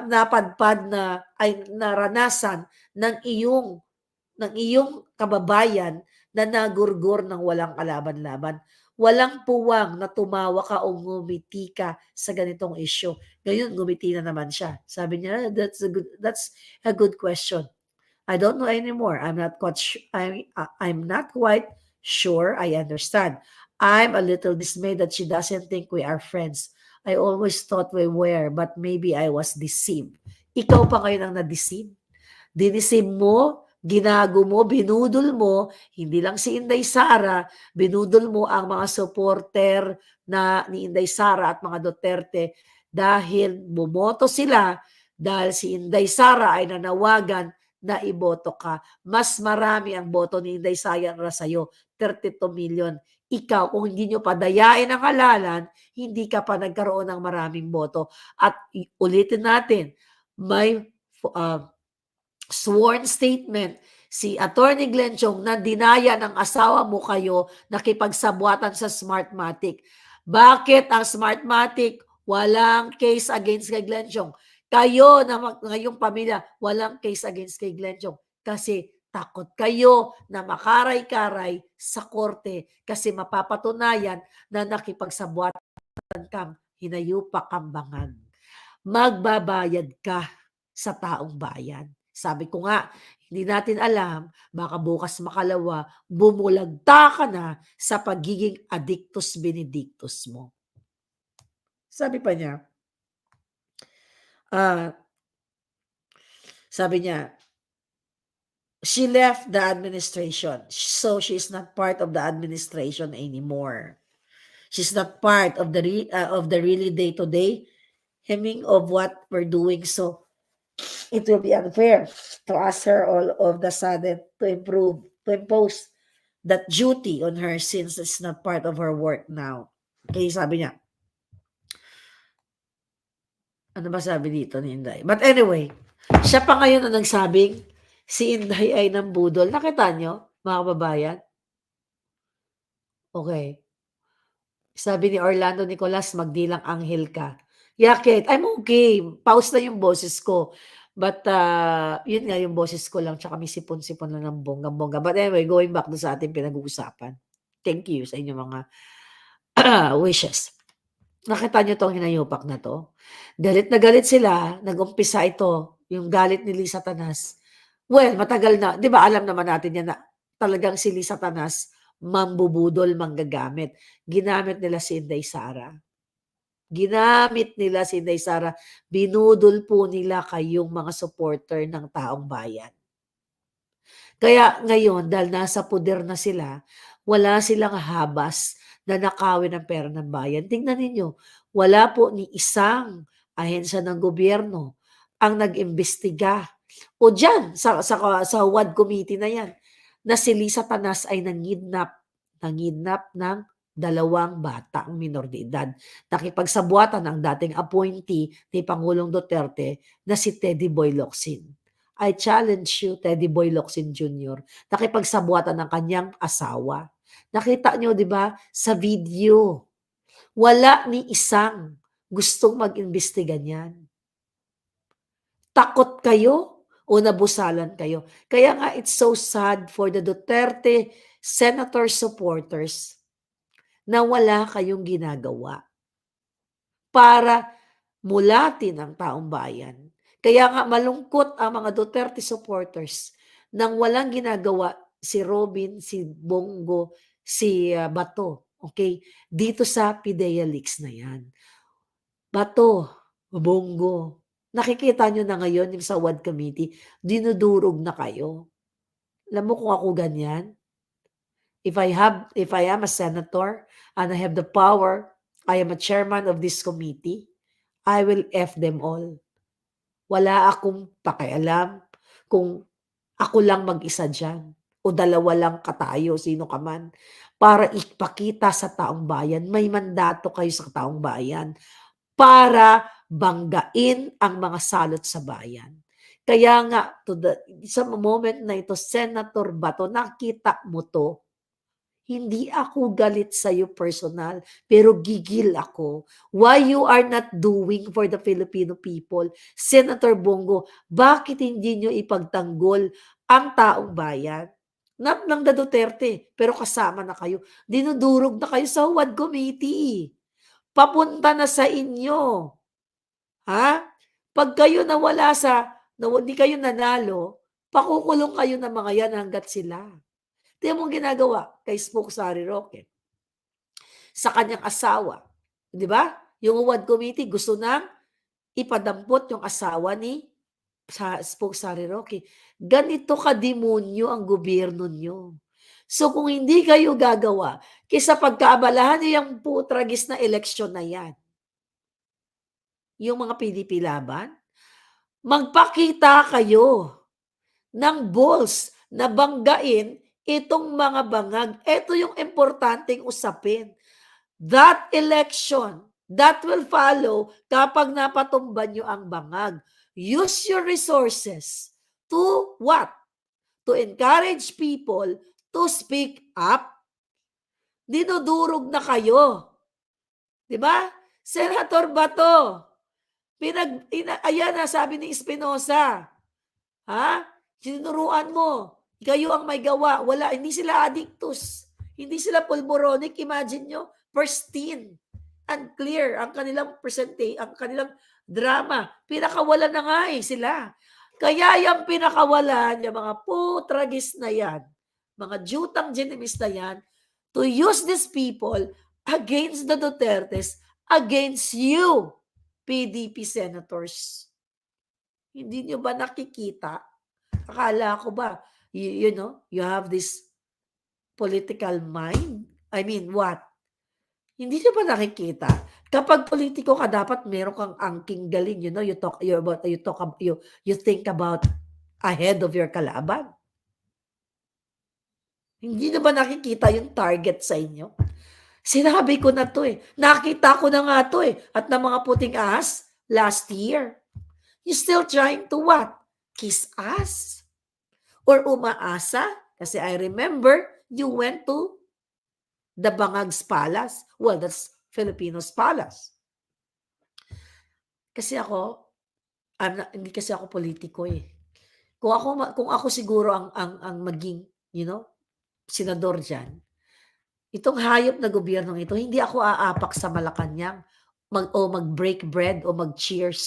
S1: napadpad na ay naranasan ng iyong kababayan na nagurgor ng walang kalaban-laban. Walang puwang na tumawa ka o ngumiti ka sa ganitong issue. Ngayon, ngumiti na naman siya. Sabi niya, that's a good question. I don't know anymore. I'm not quite sure I understand. I'm a little dismayed that she doesn't think we are friends. I always thought we were, but maybe I was deceived. Ikaw pa ngayon ang na-deceive. Diniceive mo, ginago mo, binudol mo, hindi lang si Inday Sara, binudol mo ang mga supporter ni Inday Sara at mga Duterte dahil bumoto sila dahil si Inday Sara ay nanawagan na iboto ka. Mas marami ang boto ni Inday Sara sa'yo, 32 million. Ikaw, kung hindi nyo padayain ang halalan, hindi ka pa nagkaroon ng maraming boto. At ulitin natin, may sworn statement si Attorney Glenn Chong na dinaya ng asawa mo kayo nakipagsabwatan sa Smartmatic. Bakit ang Smartmatic walang case against kay Glenn Chong? Kayo na ngayong pamilya walang case against kay Glenn Chong kasi takot kayo na makaray-karay sa korte kasi mapapatunayan na nakipagsabwatan kang hinayupak kang bangag. Magbabayad ka sa taong bayan. Sabi ko nga, hindi natin alam, baka bukas makalawa, bumulagta ka na sa pagiging addictus benedictus mo. Sabi pa niya, she left the administration, so she's not part of the administration anymore. She's not part of the really day-to-day hemming of what we're doing. So it will be unfair to ask her all of the sudden to impose that duty on her since it's not part of her work now. Okay, sabi niya. Ano ba sabi dito ni Inday? But anyway, siya pa ngayon ang nagsabing si Inday ay nambudol. Nakita nyo, mga kababayan? Okay. Sabi ni Orlando Nicolas, magdilang anghel ka. Yakit, I'm okay. Pause na yung boses ko. But, yun nga yung boses ko lang, tsaka may sipon-sipon lang ng bonggang-bongga. But anyway, going back sa ating pinag-uusapan. Thank you sa inyong mga wishes. Nakita nyo tong hinayupak na to? Galit na galit sila, nag-umpisa ito, yung galit ni Lisa Tanas. Well, matagal na, di ba alam naman natin yan na talagang si Lisa Tanas, mambubudol, manggagamit. Ginamit nila si Inday Sara. Binudol po nila kayong mga supporter ng taong bayan. Kaya ngayon, dahil nasa puder na sila, wala silang habas na nakawin ang pera ng bayan. Tingnan ninyo, wala po ni isang ahensya ng gobyerno ang nag-imbestiga. O dyan, sa WAD committee na yan, na si Lisa Tanas ay nangidnap ng 2 batang minor de edad. Nakipagsabuatan ang dating appointee ni Pangulong Duterte na si Teddy Boy Locsin. I challenge you, Teddy Boy Locsin Jr., nakipagsabuatan ng kanyang asawa. Nakita nyo, di ba, sa video, wala ni isang gustong mag-imbestiga niyan. Takot kayo o nabusalan kayo. Kaya nga, it's so sad for the Duterte senator supporters na wala kayong ginagawa para mulatin ang taong bayan. Kaya nga malungkot ang mga Duterte supporters nang walang ginagawa si Robin, si Bongo, si Bato. Okay? Dito sa PIDEA leaks na yan. Bato, Bongo, nakikita nyo na ngayon yung sa WAD committee, dinudurog na kayo. Alam mo kung ako ganyan? If I am a senator and I have the power, I am a chairman of this committee, I will F them all. Wala akong pakialam kung ako lang mag-isa dyan o dalawa lang katayo, sino ka man, para ipakita sa taong bayan, may mandato kayo sa taong bayan para banggain ang mga salot sa bayan. Kaya nga, sa moment na ito, Senator Bato, nakita mo to, hindi ako galit sa iyo personal, pero gigil ako. Why you are not doing for the Filipino people? Senator Bongo, bakit hindi nyo ipagtanggol ang taong bayan? Not lang the Duterte, pero kasama na kayo. Dinudurog na kayo sa WAD committee. Papunta na sa inyo. Ha? Pag kayo nawala hindi kayo nanalo, pakukulong kayo ng mga yan hanggat sila. Tingnan mo ang ginagawa kay Spoke Sari Roque sa kanyang asawa. Di ba? Yung WAD committee gusto nang ipadampot yung asawa ni Spoke Sari Roque. Ganito kademonyo ang gobyerno nyo. So kung hindi kayo gagawa, kaysa pagkaabalahan niyo yung putragis na eleksyon na yan, yung mga PDP laban, magpakita kayo ng balls na banggain itong mga bangag. Ito yung importanteng usapin. That election, that will follow kapag napatumban nyo ang bangag. Use your resources to what? To encourage people to speak up. Dinudurog na kayo. Diba? Senator Bato, ayan na, sabi ni Espinosa, ha? Sinuruan mo, kayo ang may gawa. Wala, hindi sila addictus. Hindi sila pulboronic. Imagine nyo, pristine and clear ang kanilang ang kanilang drama. Pinakawalan na nga sila. Kaya yung pinakawalan, yung mga putragis na yan, mga jutang genimis na yan, to use these people against the Dutertes, against you, PDP senators. Hindi nyo ba nakikita? Akala ko ba, you know, you have this political mind? I mean, what? Hindi nyo ba nakikita? Kapag politiko ka, dapat meron kang angking galing. You know, you think about ahead of your kalaban. Hindi nyo ba nakikita yung target sa inyo? Sinabi ko na to Nakita ko na nga to At ng mga puting ahas, last year. You still trying to what? Kiss us? Or umaasa? Kasi I remember you went to the Bangag's Palace. Well, that's Filipinos Palace. Kasi ako, hindi kasi ako politiko Kung ako siguro ang maging, you know, senador dyan, itong hayop na gobyernong ito, hindi ako aapak sa Malacanang mag-break bread o mag-cheers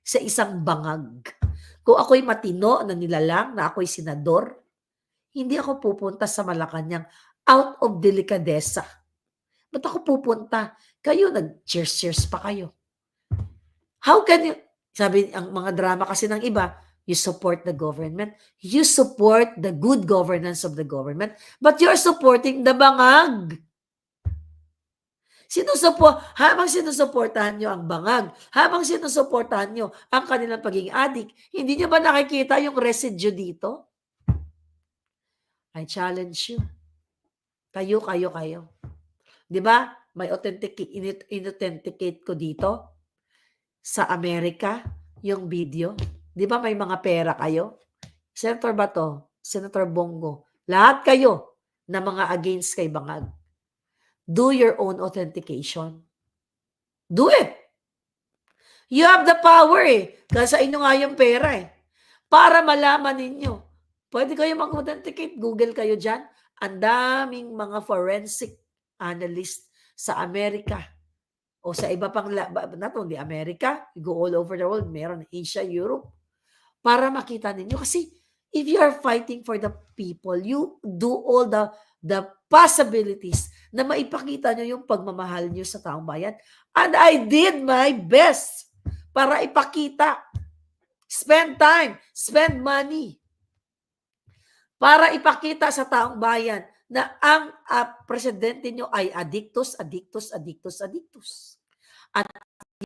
S1: sa isang bangag. Kung ako'y matino na nilalang na ako'y senador, hindi ako pupunta sa Malacanang out of delicadeza. Ba't ako pupunta? Kayo, nag-cheers-cheers pa kayo. How can you, sabi ang mga drama kasi ng iba, you support the government, you support the good governance of the government, but you're supporting the bangag. Habang sinusuportahan nyo ang bangag, habang sinusuportahan nyo ang kanilang pagiging adik, hindi nyo ba nakikita yung residue dito? I challenge you. Kayo. Di ba? May in-authenticate ko dito sa Amerika yung video. Di ba may mga pera kayo? Senator Bato, Senator Bongo, lahat kayo na mga against kay Bangag. Do your own authentication. Do it. You have the power eh. Kasi sa inyo nga yung pera eh. Para malaman ninyo. Pwede kayo mag-authenticate. Google kayo dyan. Ang daming mga forensic analyst sa Amerika o sa iba pang, not only America, you go all over the world, meron Asia, Europe, para makita ninyo. Kasi if you are fighting for the people, you do all the possibilities na maipakita nyo yung pagmamahal nyo sa taong bayan. And I did my best para ipakita. Spend time, spend money para ipakita sa taong bayan na ang presidente nyo ay adictus. At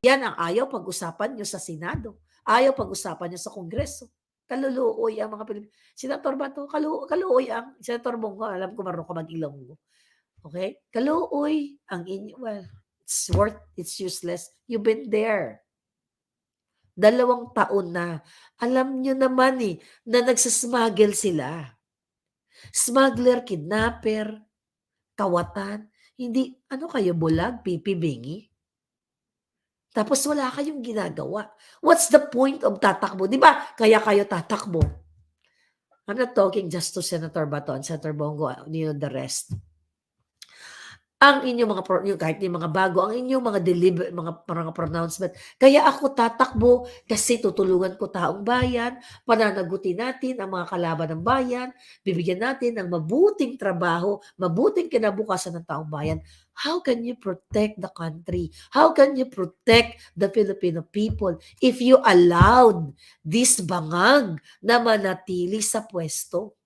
S1: yan ang ayaw pag-usapan nyo sa Senado. Ayaw pag-usapan nyo sa Kongreso. Kaluluoy ang mga Pilipino. Senator Bato, kaluoy ang Senator Bongo. Alam ko marunong ka mag-Ilonggo. Okay? Kaluoy ang inyo. Well, it's useless. You've been there. 2 taon na. Alam nyo naman na nagsasmuggle sila. Smuggler, kidnapper, kawatan. Hindi, ano kayo, bulag, pipi-bingi? Tapos wala kayong ginagawa. What's the point of tatakbo? Di ba? Kaya kayo tatakbo. I'm not talking just to Senator Bato and Senator Bongo, the rest. Ang inyong mga kahit yung mga bago, ang inyong mga pronouncement. Kaya ako tatakbo kasi tutulungan ko taong bayan, pananagutin natin ang mga kalaban ng bayan, bibigyan natin ng mabuting trabaho, mabuting kinabukasan ng taong bayan. How can you protect the country? How can you protect the Filipino people if you allowed this Bangag na manatili sa pwesto?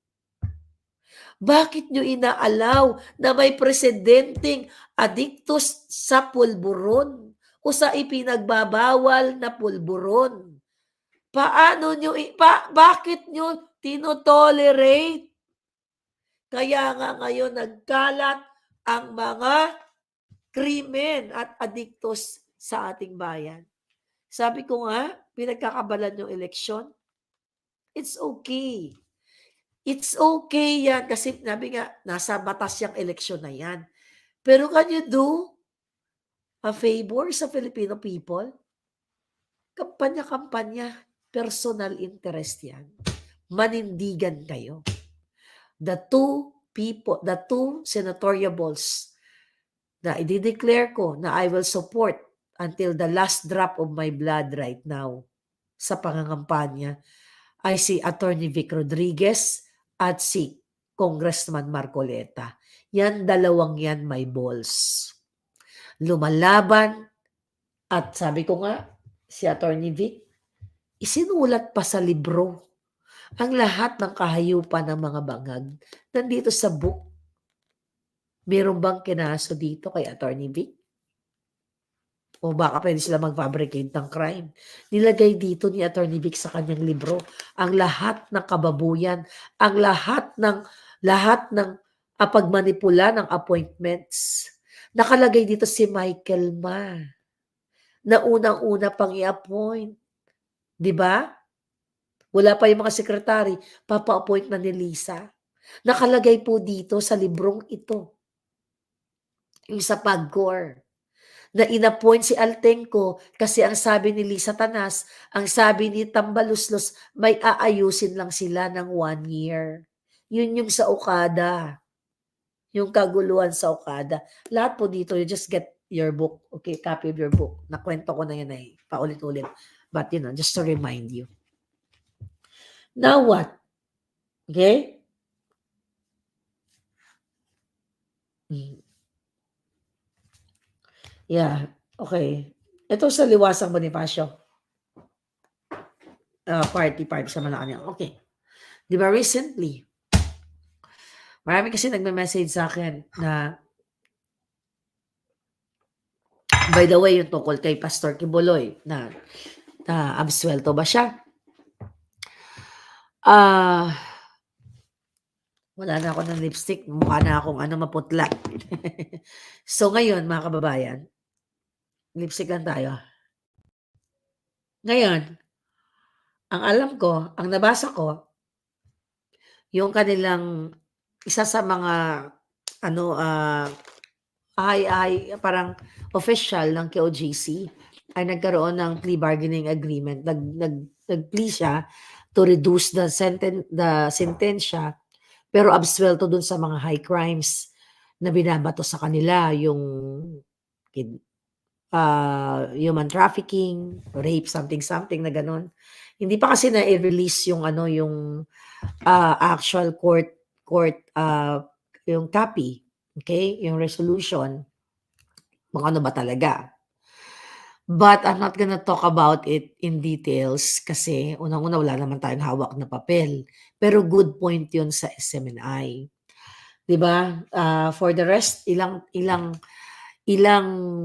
S1: Bakit nyo inaalaw na may presidenteng adiktos sa pulburon o sa ipinagbabawal na pulburon? Bakit nyo tinotolerate? Kaya nga ngayon nagkalat ang mga krimen at adiktos sa ating bayan. Sabi ko nga, pinagkakabalan yung eleksyon. It's okay. It's okay yan kasi sabi nga, nasa batas yung eleksyon na yan. Pero can you do a favor sa Filipino people? Kampanya-kampanya, personal interest yan. Manindigan kayo. The two senatoriables na i-declare ko na I will support until the last drop of my blood right now sa pangangampanya ay si Attorney Vic Rodriguez at si Congressman Marcoleta. Yan, 2 yan may balls. Lumalaban at sabi ko nga, si Attorney Vic, isinulat pa sa libro ang lahat ng kahayupan ng mga bangag. Nandito sa book. Meron bang kinaso dito kay Attorney Vic? O baka pwede sila mag-fabricate ng crime. Nilagay dito ni Attorney Vic sa kanyang libro ang lahat ng kababuyan, ang lahat ng pagmanipula ng appointments. Nakalagay dito si Michael Ma na unang-una pang i-appoint. Di ba? Wala pa yung mga sekretary, papa-appoint na ni Lisa. Nakalagay po dito sa librong ito. Yung sa PAGCOR. Na inappoint si Altenco kasi ang sabi ni Lisa Tanas, ang sabi ni Tambaluslos, may aayusin lang sila ng 1 year. Yun yung sa Okada. Yung kaguluhan sa Okada. Lahat po dito, you just get your book. Okay, copy of your book. Nakwento ko na yun paulit-ulit. But just to remind you. Now what? Okay? Yeah, okay. Ito sa Liwasang Bonifacio. Party sa Malacanang. Okay. Di ba recently, marami kasi nagme-message sa akin na, by the way, yung tungkol kay Pastor Kibuloy na absuelto ba siya? Wala na ako ng lipstick. Mukha na akong maputla. So ngayon, mga kababayan, lipstick lang tayo. Ngayon, ang alam ko, ang nabasa ko, yung kanilang isa sa mga ano, parang official ng KOJC ay nagkaroon ng plea bargaining agreement. Nag-plea siya to reduce the sentensya, pero absuelto dun sa mga high crimes na binabato sa kanila, yung human trafficking, rape, something na gano'n. Hindi pa kasi na-release yung ano, yung actual court, yung copy, okay, yung resolution, kung ano ba talaga. But I'm not gonna talk about it in details kasi unang-una wala naman tayong hawak na papel. Pero good point yun sa SMNI. 'Di ba? For the rest, ilang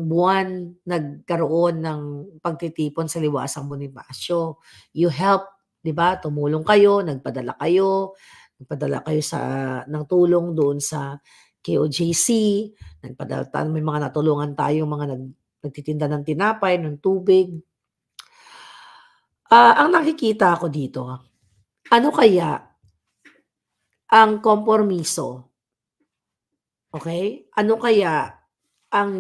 S1: buwan nagkaroon ng pagtitipon sa Liwasang Bonifacio. You help, 'di ba? Tumulong kayo, nagpadala kayo ng tulong doon sa KOJC, may mga natulungan tayong mga nagtitinda ng tinapay, ng tubig. Ang nakikita ko dito, ano kaya ang kompromiso? Okay? Ano kaya ang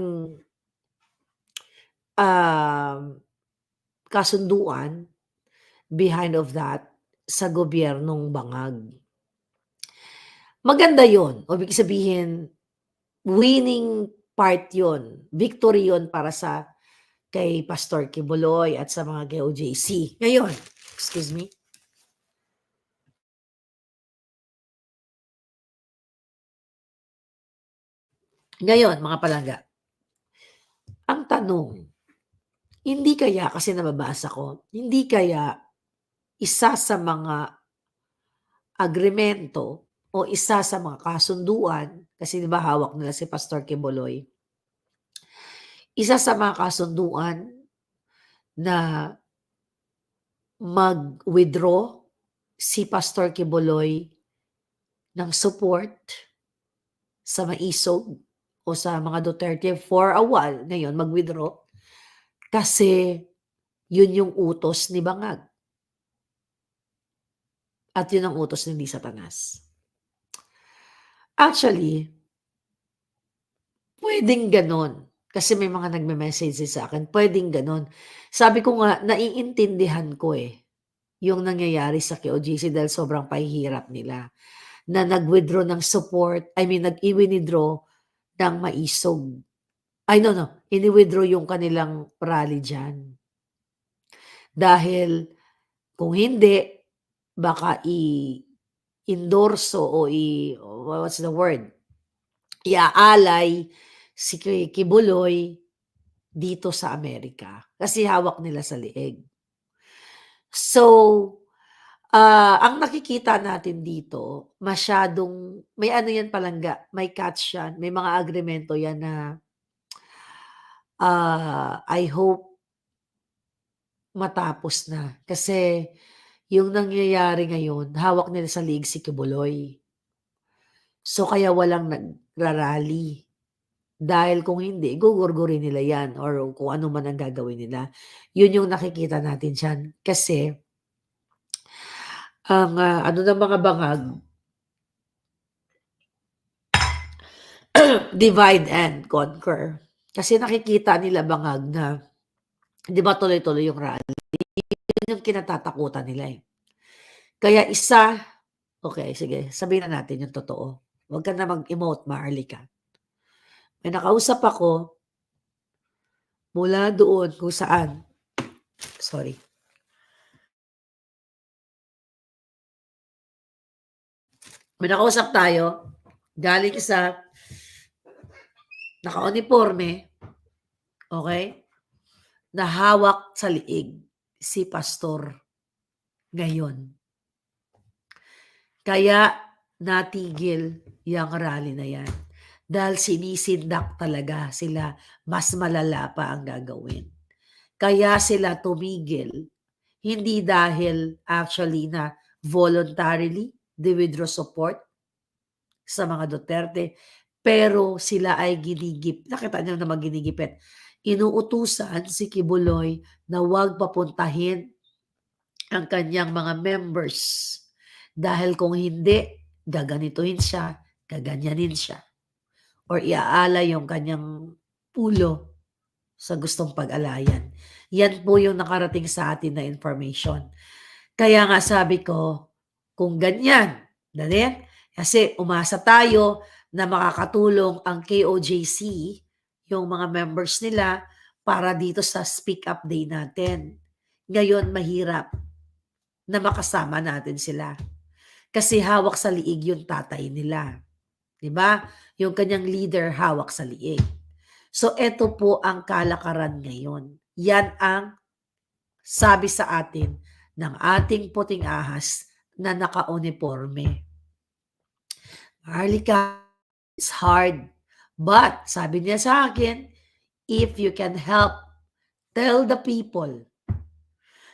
S1: kasunduan behind of that sa gobyernong Bangag? Maganda yon, o ibig sabihin, winning part yon, victory yon para sa kay Pastor Kibuloy at sa mga KOJC. Ngayon, excuse me. Ngayon, mga palangga, ang tanong, hindi kaya, kasi nababasa ko, hindi kaya isa sa mga agremento o isa sa mga kasunduan, kasi 'di ba hawak nila si Pastor Kibuloy, isa sa mga kasunduan na mag-withdraw si Pastor Kibuloy ng support sa Maisog o sa mga Duterte for a while, ngayon mag-withdraw, kasi yun yung utos ni Bangag. At yun ang utos ni Satanas. Actually, pwedeng ganon. Kasi may mga nagme-message sa akin, pwedeng ganon. Sabi ko nga, naiintindihan ko yung nangyayari sa KOJC dahil sobrang pahihirap nila. Na nag-withdraw ng support, nag-i-withdraw ng Maisog. Ini-withdraw yung kanilang rally dyan. Dahil kung hindi, baka i-endorso o what's the word? Iaalay si Kibuloy dito sa Amerika. Kasi hawak nila sa liig. So, ang nakikita natin dito, masyadong, may ano yan palangga, may catch yan, may mga agremento yan na I hope matapos na. Kasi yung nangyayari ngayon, hawak nila sa liig si Kibuloy. So kaya walang nagrarally. Dahil kung hindi, gugurgurin nila yan or kung ano man ang gagawin nila. Yun yung nakikita natin dyan. Kasi ang ano ng mga Bangag, divide and conquer. Kasi nakikita nila Bangag na, di ba tuloy-tuloy yung rally? Yun yung kinatatakutan nila Kaya okay, sige, sabihin na natin yung totoo. Huwag ka na mag-emote, Maharlika. May nakausap ako mula doon kung saan, sorry. May nakausap tayo, galing sa naka-uniforme, okay, na hawak sa liig si Pastor ngayon. Kaya natigil yung rally na yan. Dahil sinisindak talaga sila, mas malala pa ang gagawin. Kaya sila tumigil. Hindi dahil actually na voluntarily they withdraw support sa mga Duterte, pero sila ay nakita niyo naman ginigipit. Inuutusan si Kibuloy na huwag papuntahin ang kanyang mga members. Dahil kung hindi, gaganituhin siya, gaganyanin siya or iaalay yung kanyang ulo sa gustong pag-alayan. Yan po yung nakarating sa atin na information. Kaya nga sabi ko, kung ganyan, dali, kasi umasa tayo na makakatulong ang KOJC, yung mga members nila, para dito sa Speak Up Day natin. Ngayon, mahirap na makasama natin sila. Kasi hawak sa liig yung tatay nila. 'Di ba? Yung kanyang leader hawak sa liig. So, eto po ang kalakaran ngayon. Yan ang sabi sa atin ng ating puting ahas na naka-uniforme. Marlica, it's hard. But, sabi niya sa akin, if you can help, tell the people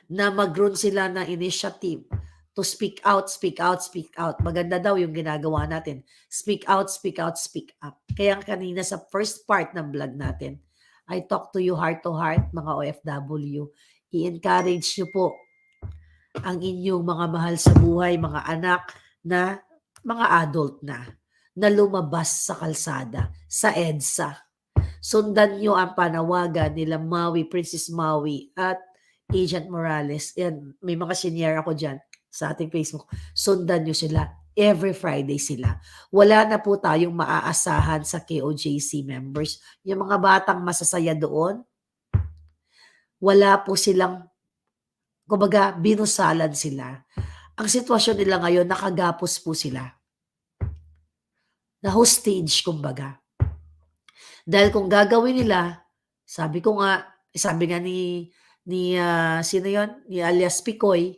S1: na mag-run sila ng initiative to speak out, speak out, speak out. Maganda daw yung ginagawa natin. Speak out, speak out, speak up. Kaya kanina sa first part ng vlog natin, I talk to you heart to heart, mga OFW. I-encourage nyo po ang inyong mga mahal sa buhay, mga anak na mga adult na lumabas sa kalsada, sa EDSA. Sundan nyo ang panawagan nila Maui, Princess Maui at Agent Morales. Yan, may mga senior ako dyan sa ating Facebook. Sundan nyo sila. Every Friday sila. Wala na po tayong maaasahan sa KOJC members. Yung mga batang masasaya doon, wala po silang, kumbaga, binusalan sila. Ang sitwasyon nila ngayon, nakagapos po sila. Na hostage, kumbaga. Dahil kung gagawin nila, sabi nga ni sino yon? Ni alias Picoy,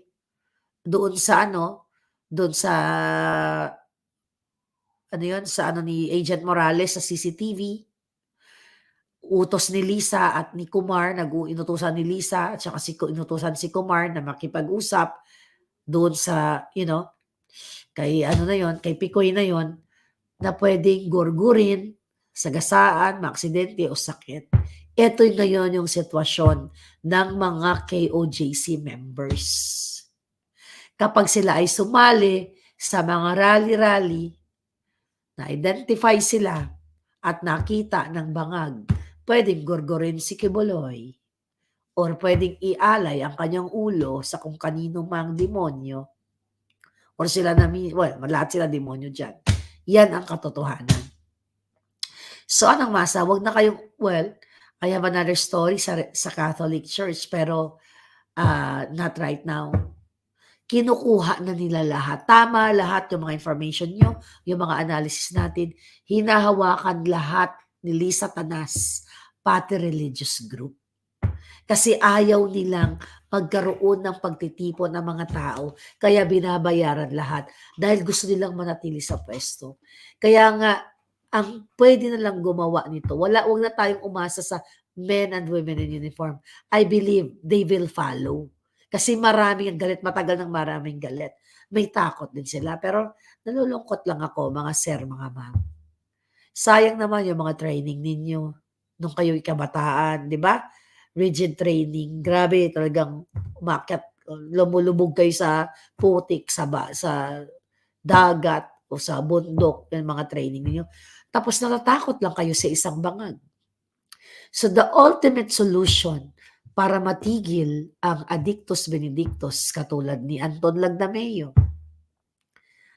S1: doon sa ni Agent Morales sa CCTV, utos ni Lisa at ni Kumar, inutusan ni Lisa at saka inutusan si Kumar na makipag-usap doon sa, kay kay Picoy na yon, na pwedeng gurgurin, sagasaan, maaksidente o sakit. Ito ngayon yung sitwasyon ng mga KOJC members. Kapag sila ay sumali sa mga rally-rally, na-identify sila at nakita ng bangag, pwedeng gurgurin si Kibuloy or pwedeng ialay ang kanyang ulo sa kung kanino mang demonyo or sila lahat sila demonyo dyan. Yan ang katotohanan. So, anong masa? Wag na kayong, I have another story sa Catholic Church, pero not right now. Kinukuha na nila lahat. Tama lahat yung mga information nyo, yung mga analysis natin. Hinahawakan lahat ni Lisa Tanas, pati religious group. Kasi ayaw nilang magkaroon ng pagtitipon ng mga tao, kaya binabayaran lahat dahil gusto nilang manatili sa pwesto. Kaya nga, ang pwede na lang gumawa nito, wag na tayong umasa sa men and women in uniform. I believe they will follow. Kasi maraming galit, matagal ng maraming galit. May takot din sila. Pero nalulungkot lang ako, mga sir, mga ma'am. Sayang naman yung mga training ninyo nung kayo'y kabataan, di ba? Rigid training. Grabe, talagang umakyat, lumulubog kayo sa putik, sa dagat o sa bundok, yung mga training ninyo. Tapos natatakot lang kayo sa isang bangag. So the ultimate solution para matigil ang addictus benedictus katulad ni Anton Lagdameo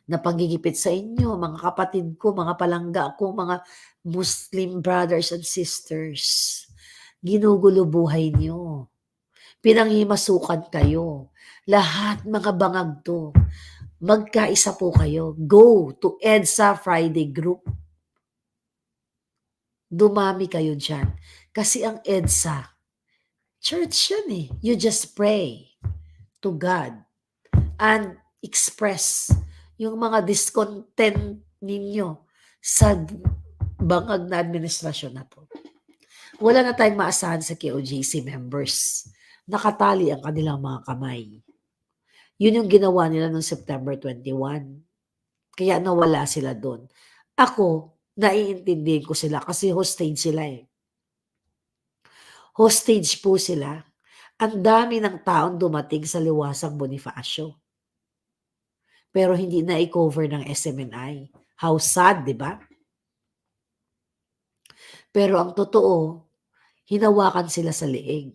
S1: na panggigipit sa inyo, mga kapatid ko, mga palangga ko, mga Muslim brothers and sisters, ginugulo buhay niyo. Pinanghimasukan kayo. Lahat mga bangag to. Magkaisa po kayo. Go to EDSA Friday group. Dumami kayo dyan. Kasi ang EDSA, church yan eh. You just pray to God and express yung mga discontent ninyo sa bangag na administrasyon na to. Wala na tayong maasahan sa KOJC members. Nakatali ang kanilang mga kamay. Yun yung ginawa nila noong September 21. Kaya nawala sila doon. Ako, naiintindihan ko sila kasi hostage sila eh. Hostage po sila. Ang dami ng taong dumating sa Liwasang Bonifacio. Pero hindi na i-cover ng SMNI. How sad, di ba? Pero ang totoo, hinawakan sila sa leeg.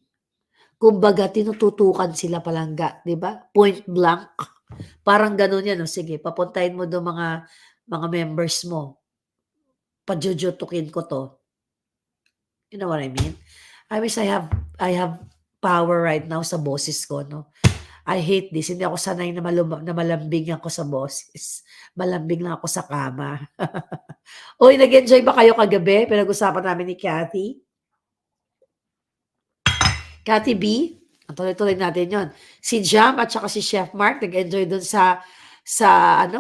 S1: Kumbaga, tinututukan sila palangga, di ba? Point blank. Parang ganun yan. O, sige, papuntahin mo doon mga members mo. Pajujutukin ko to. You know what I mean? I wish I have power right now sa boses ko, no? I hate this. Hindi ako sanay na, na malambing ako sa boses. Malambing lang ako sa kama. Uy, nag-enjoy ba kayo kagabi? Pinag-usapan namin ni Cathy. Cathy B. Ang tuloy-tuloy natin yon. Si Jam at saka si Chef Mark nag-enjoy dun sa sa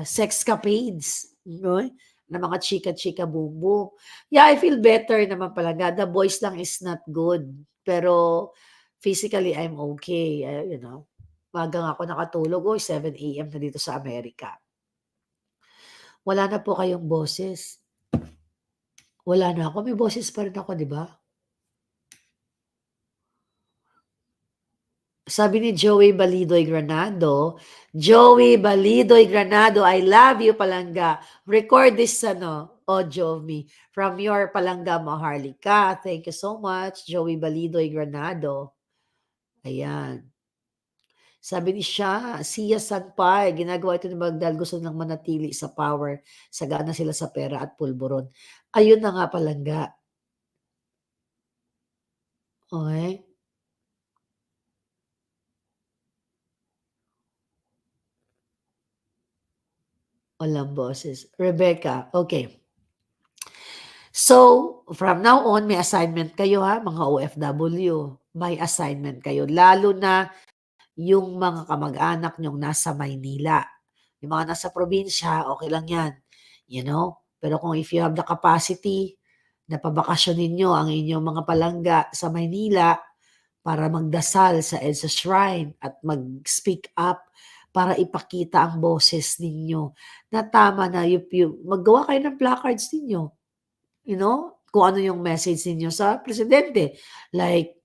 S1: sexcapades. No? Na mga chika-chika boom boom. Yeah, I feel better naman pala. The voice lang is not good. Pero physically, I'm okay. You know, magang ako nakatulog. 7 a.m. na dito sa Amerika. Wala na po kayong boses. Wala na ako. May boses pa rin ako, di ba? Sabi ni Joey Balidoy Granado, I love you, Palangga. Record this audio of me from your Palangga Maharlika. Thank you so much, Joey Balidoy Granado. Ayan. Sabi ni Sia Sanpay, ginagawa ito ni Magdal, gusto nang manatili sa power, sagana sila sa pera at pulburon. Ayun na nga, Palangga. Okay? Walang boses. Rebecca, okay. So, from now on, may assignment kayo ha, mga OFW. May assignment kayo. Lalo na yung mga kamag-anak nyong nasa Maynila. Yung mga nasa probinsya, okay lang yan. You know? Pero kung if you have the capacity na pabakasyonin nyo ang inyong mga palangga sa Maynila para magdasal sa EDSA Shrine at mag-speak up para ipakita ang boses ninyo na tama na maggawa kayo ng placards ninyo. You know, kung ano yung message ninyo sa presidente. Like,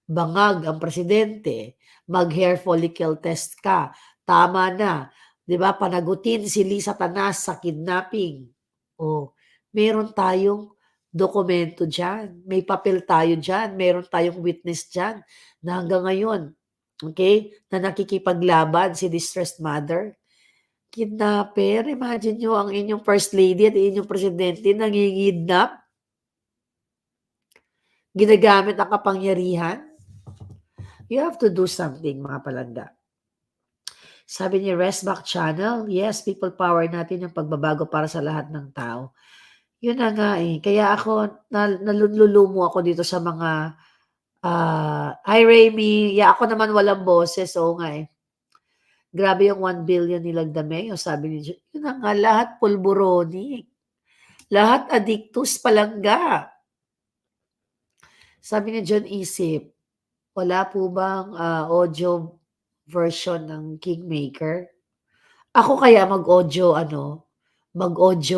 S1: bangag ang presidente, mag-hair follicle test ka, tama na. 'Di ba? Panagutin si Lisa Tanas sa kidnapping. O, meron tayong dokumento dyan. May papel tayo dyan. Meron tayong witness dyan na hanggang ngayon, okay, na nakikipaglaban si distressed mother. Kidnapper, imagine nyo ang inyong first lady at inyong presidente nangingidnap. Ginagamit ang kapangyarihan. You have to do something, mga palanda. Sabi ni Resback Channel, yes, people power natin yung pagbabago para sa lahat ng tao. Yun na nga eh. Kaya ako, nalulumo ako dito sa mga, hi Remy, yeah, ako naman walang boses, oo nga eh. Grabe yung 1 billion nilang Dameo, sabi ni John. Yun na nga, lahat pulburoni. Lahat addictus palangga. Sabi ni John Isip, wala po bang audio version ng Kingmaker? Ako kaya mag-audio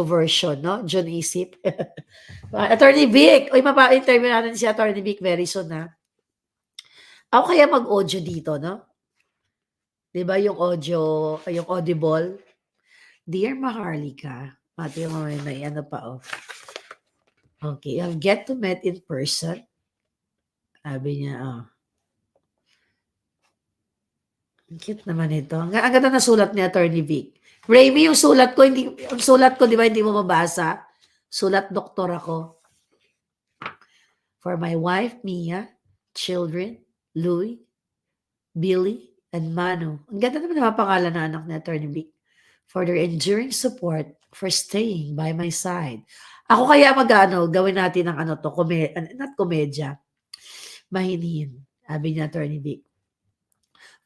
S1: version, no? John Isip. Attorney Vic, oy, mapa-interview natin si Attorney Vic very soon, ha? Ako kaya mag-audio dito, no? 'Di ba yung audio, yung audible? Dear Maharlika, pati yung may ano pa, oh. Okay, I've get to meet in person. Sabi niya, oh. Ang cute naman ito. Ang ganda na sulat ni Attorney Vic. Ramy, yung sulat ko, di ba hindi mo mabasa? Sulat doktor ako. For my wife, Mia, children, Louie, Billy, and Manu. Ang ganda naman ang pangalan na anak ni Attorney Vic. For their enduring support, for staying by my side. Ako kaya gawin natin ng not komedya, mahinin. Sabi ni Attorney Vic.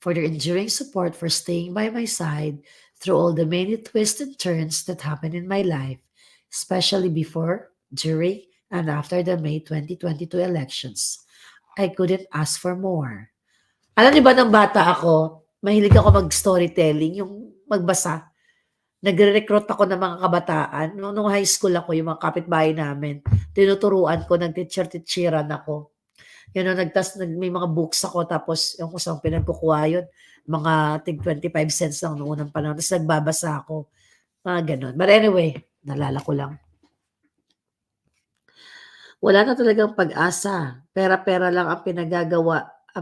S1: For their enduring support, for staying by my side through all the many twists and turns that happened in my life, especially before, during, and after the May 2022 elections. I couldn't ask for more. Alam niyo ba, ng bata ako, mahilig ako mag-storytelling, yung magbasa. Nagre-recruit ako ng mga kabataan. Nung high school ako, yung mga kapitbahay namin, tinuturuan ko, nag-teacher-teacheran ako. Yun, may mga books ako, tapos yung kung saan pinagkukuha yun, mga tig 25 cents lang noong unang panahon. Tapos nagbabasa ako. Mga gano'n. But anyway, naalala ko lang. Wala na talagang pag-asa. Pera-pera lang ang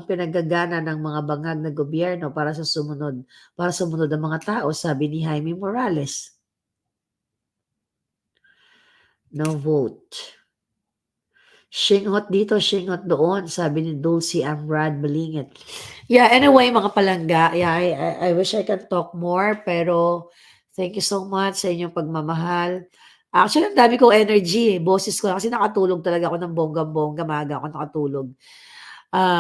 S1: pinagagana ng mga bangag na gobyerno para sumunod ang mga tao, sabi ni Jaime Morales. No vote. Shingot dito, shingot doon, sabi ni Dulcie Amrad Malingit. Yeah, anyway, mga palangga, yeah, I wish I can talk more, pero thank you so much sa inyong pagmamahal. Actually, ang dami kong energy, boses ko, kasi nakatulog talaga ako ng bonggang-bongga, maaga ako nakatulog.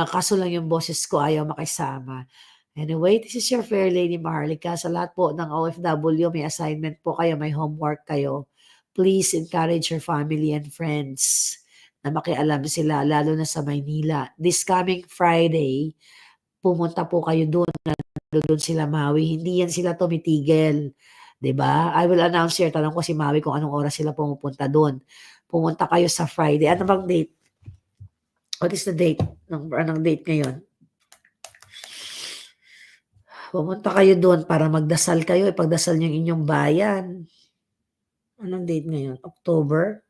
S1: Kaso lang yung boses ko ayaw makisama. Anyway, this is your fair lady Maharlika. Sa lahat po ng OFW, may assignment po kayo, may homework kayo. Please encourage your family and friends na makialam sila, lalo na sa Maynila. This coming Friday, pumunta po kayo doon, doon sila Maui. Hindi yan sila tumitigil. 'Di ba? I will announce here, tanong ko si Maui kung anong oras sila pumupunta doon. Pumunta kayo sa Friday. Ano bang date? What is the date? Anong date ngayon? Pumunta kayo doon para magdasal kayo, ipagdasal niyo yung inyong bayan. Anong date ngayon? October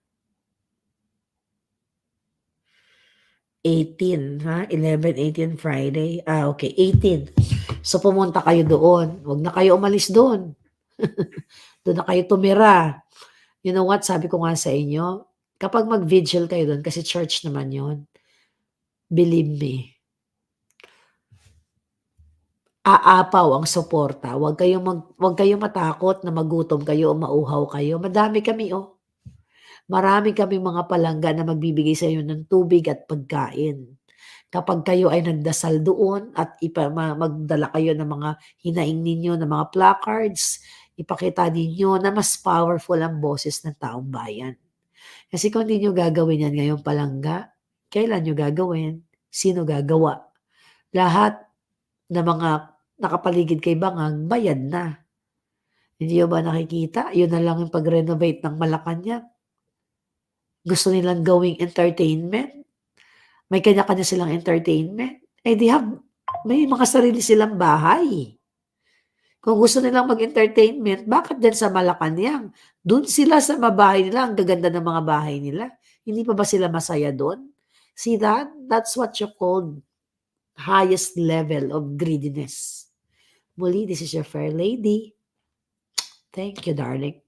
S1: 18, ha? 11, 18 Friday. Okay, 18. So pumunta kayo doon. Huwag na kayo umalis doon. Doon na kayo tumira. You know what? Sabi ko nga sa inyo, kapag mag-vigil kayo doon, kasi church naman yon, believe me, aapaw ang suporta. Huwag kayong matakot na magutom kayo o mauhaw kayo. Madami kami, oh. Marami kaming mga palangga na magbibigay sa iyo ng tubig at pagkain. Kapag kayo ay nagdasal doon at magdala kayo ng mga hinaing ninyo, ng mga placards, ipakita ninyo na mas powerful ang boses ng taong bayan. Kasi kung hindi nyo gagawin yan ngayong palangga, kailan nyo gagawin? Sino gagawa? Lahat na mga nakapaligid kay Bangag, bayad na. Hindi nyo ba nakikita? Yun na lang yung pag-renovate ng Malacanang. Gusto nilang gawing entertainment. May kanya-kanya silang entertainment. May mga sarili silang bahay. Kung gusto nilang mag-entertainment, bakit din sa Malacanang? Doon sila sa mabahay nila, ang gaganda ng mga bahay nila. Hindi pa ba sila masaya doon? See that? That's what you call highest level of greediness. Muli, this is your fair lady. Thank you, darling.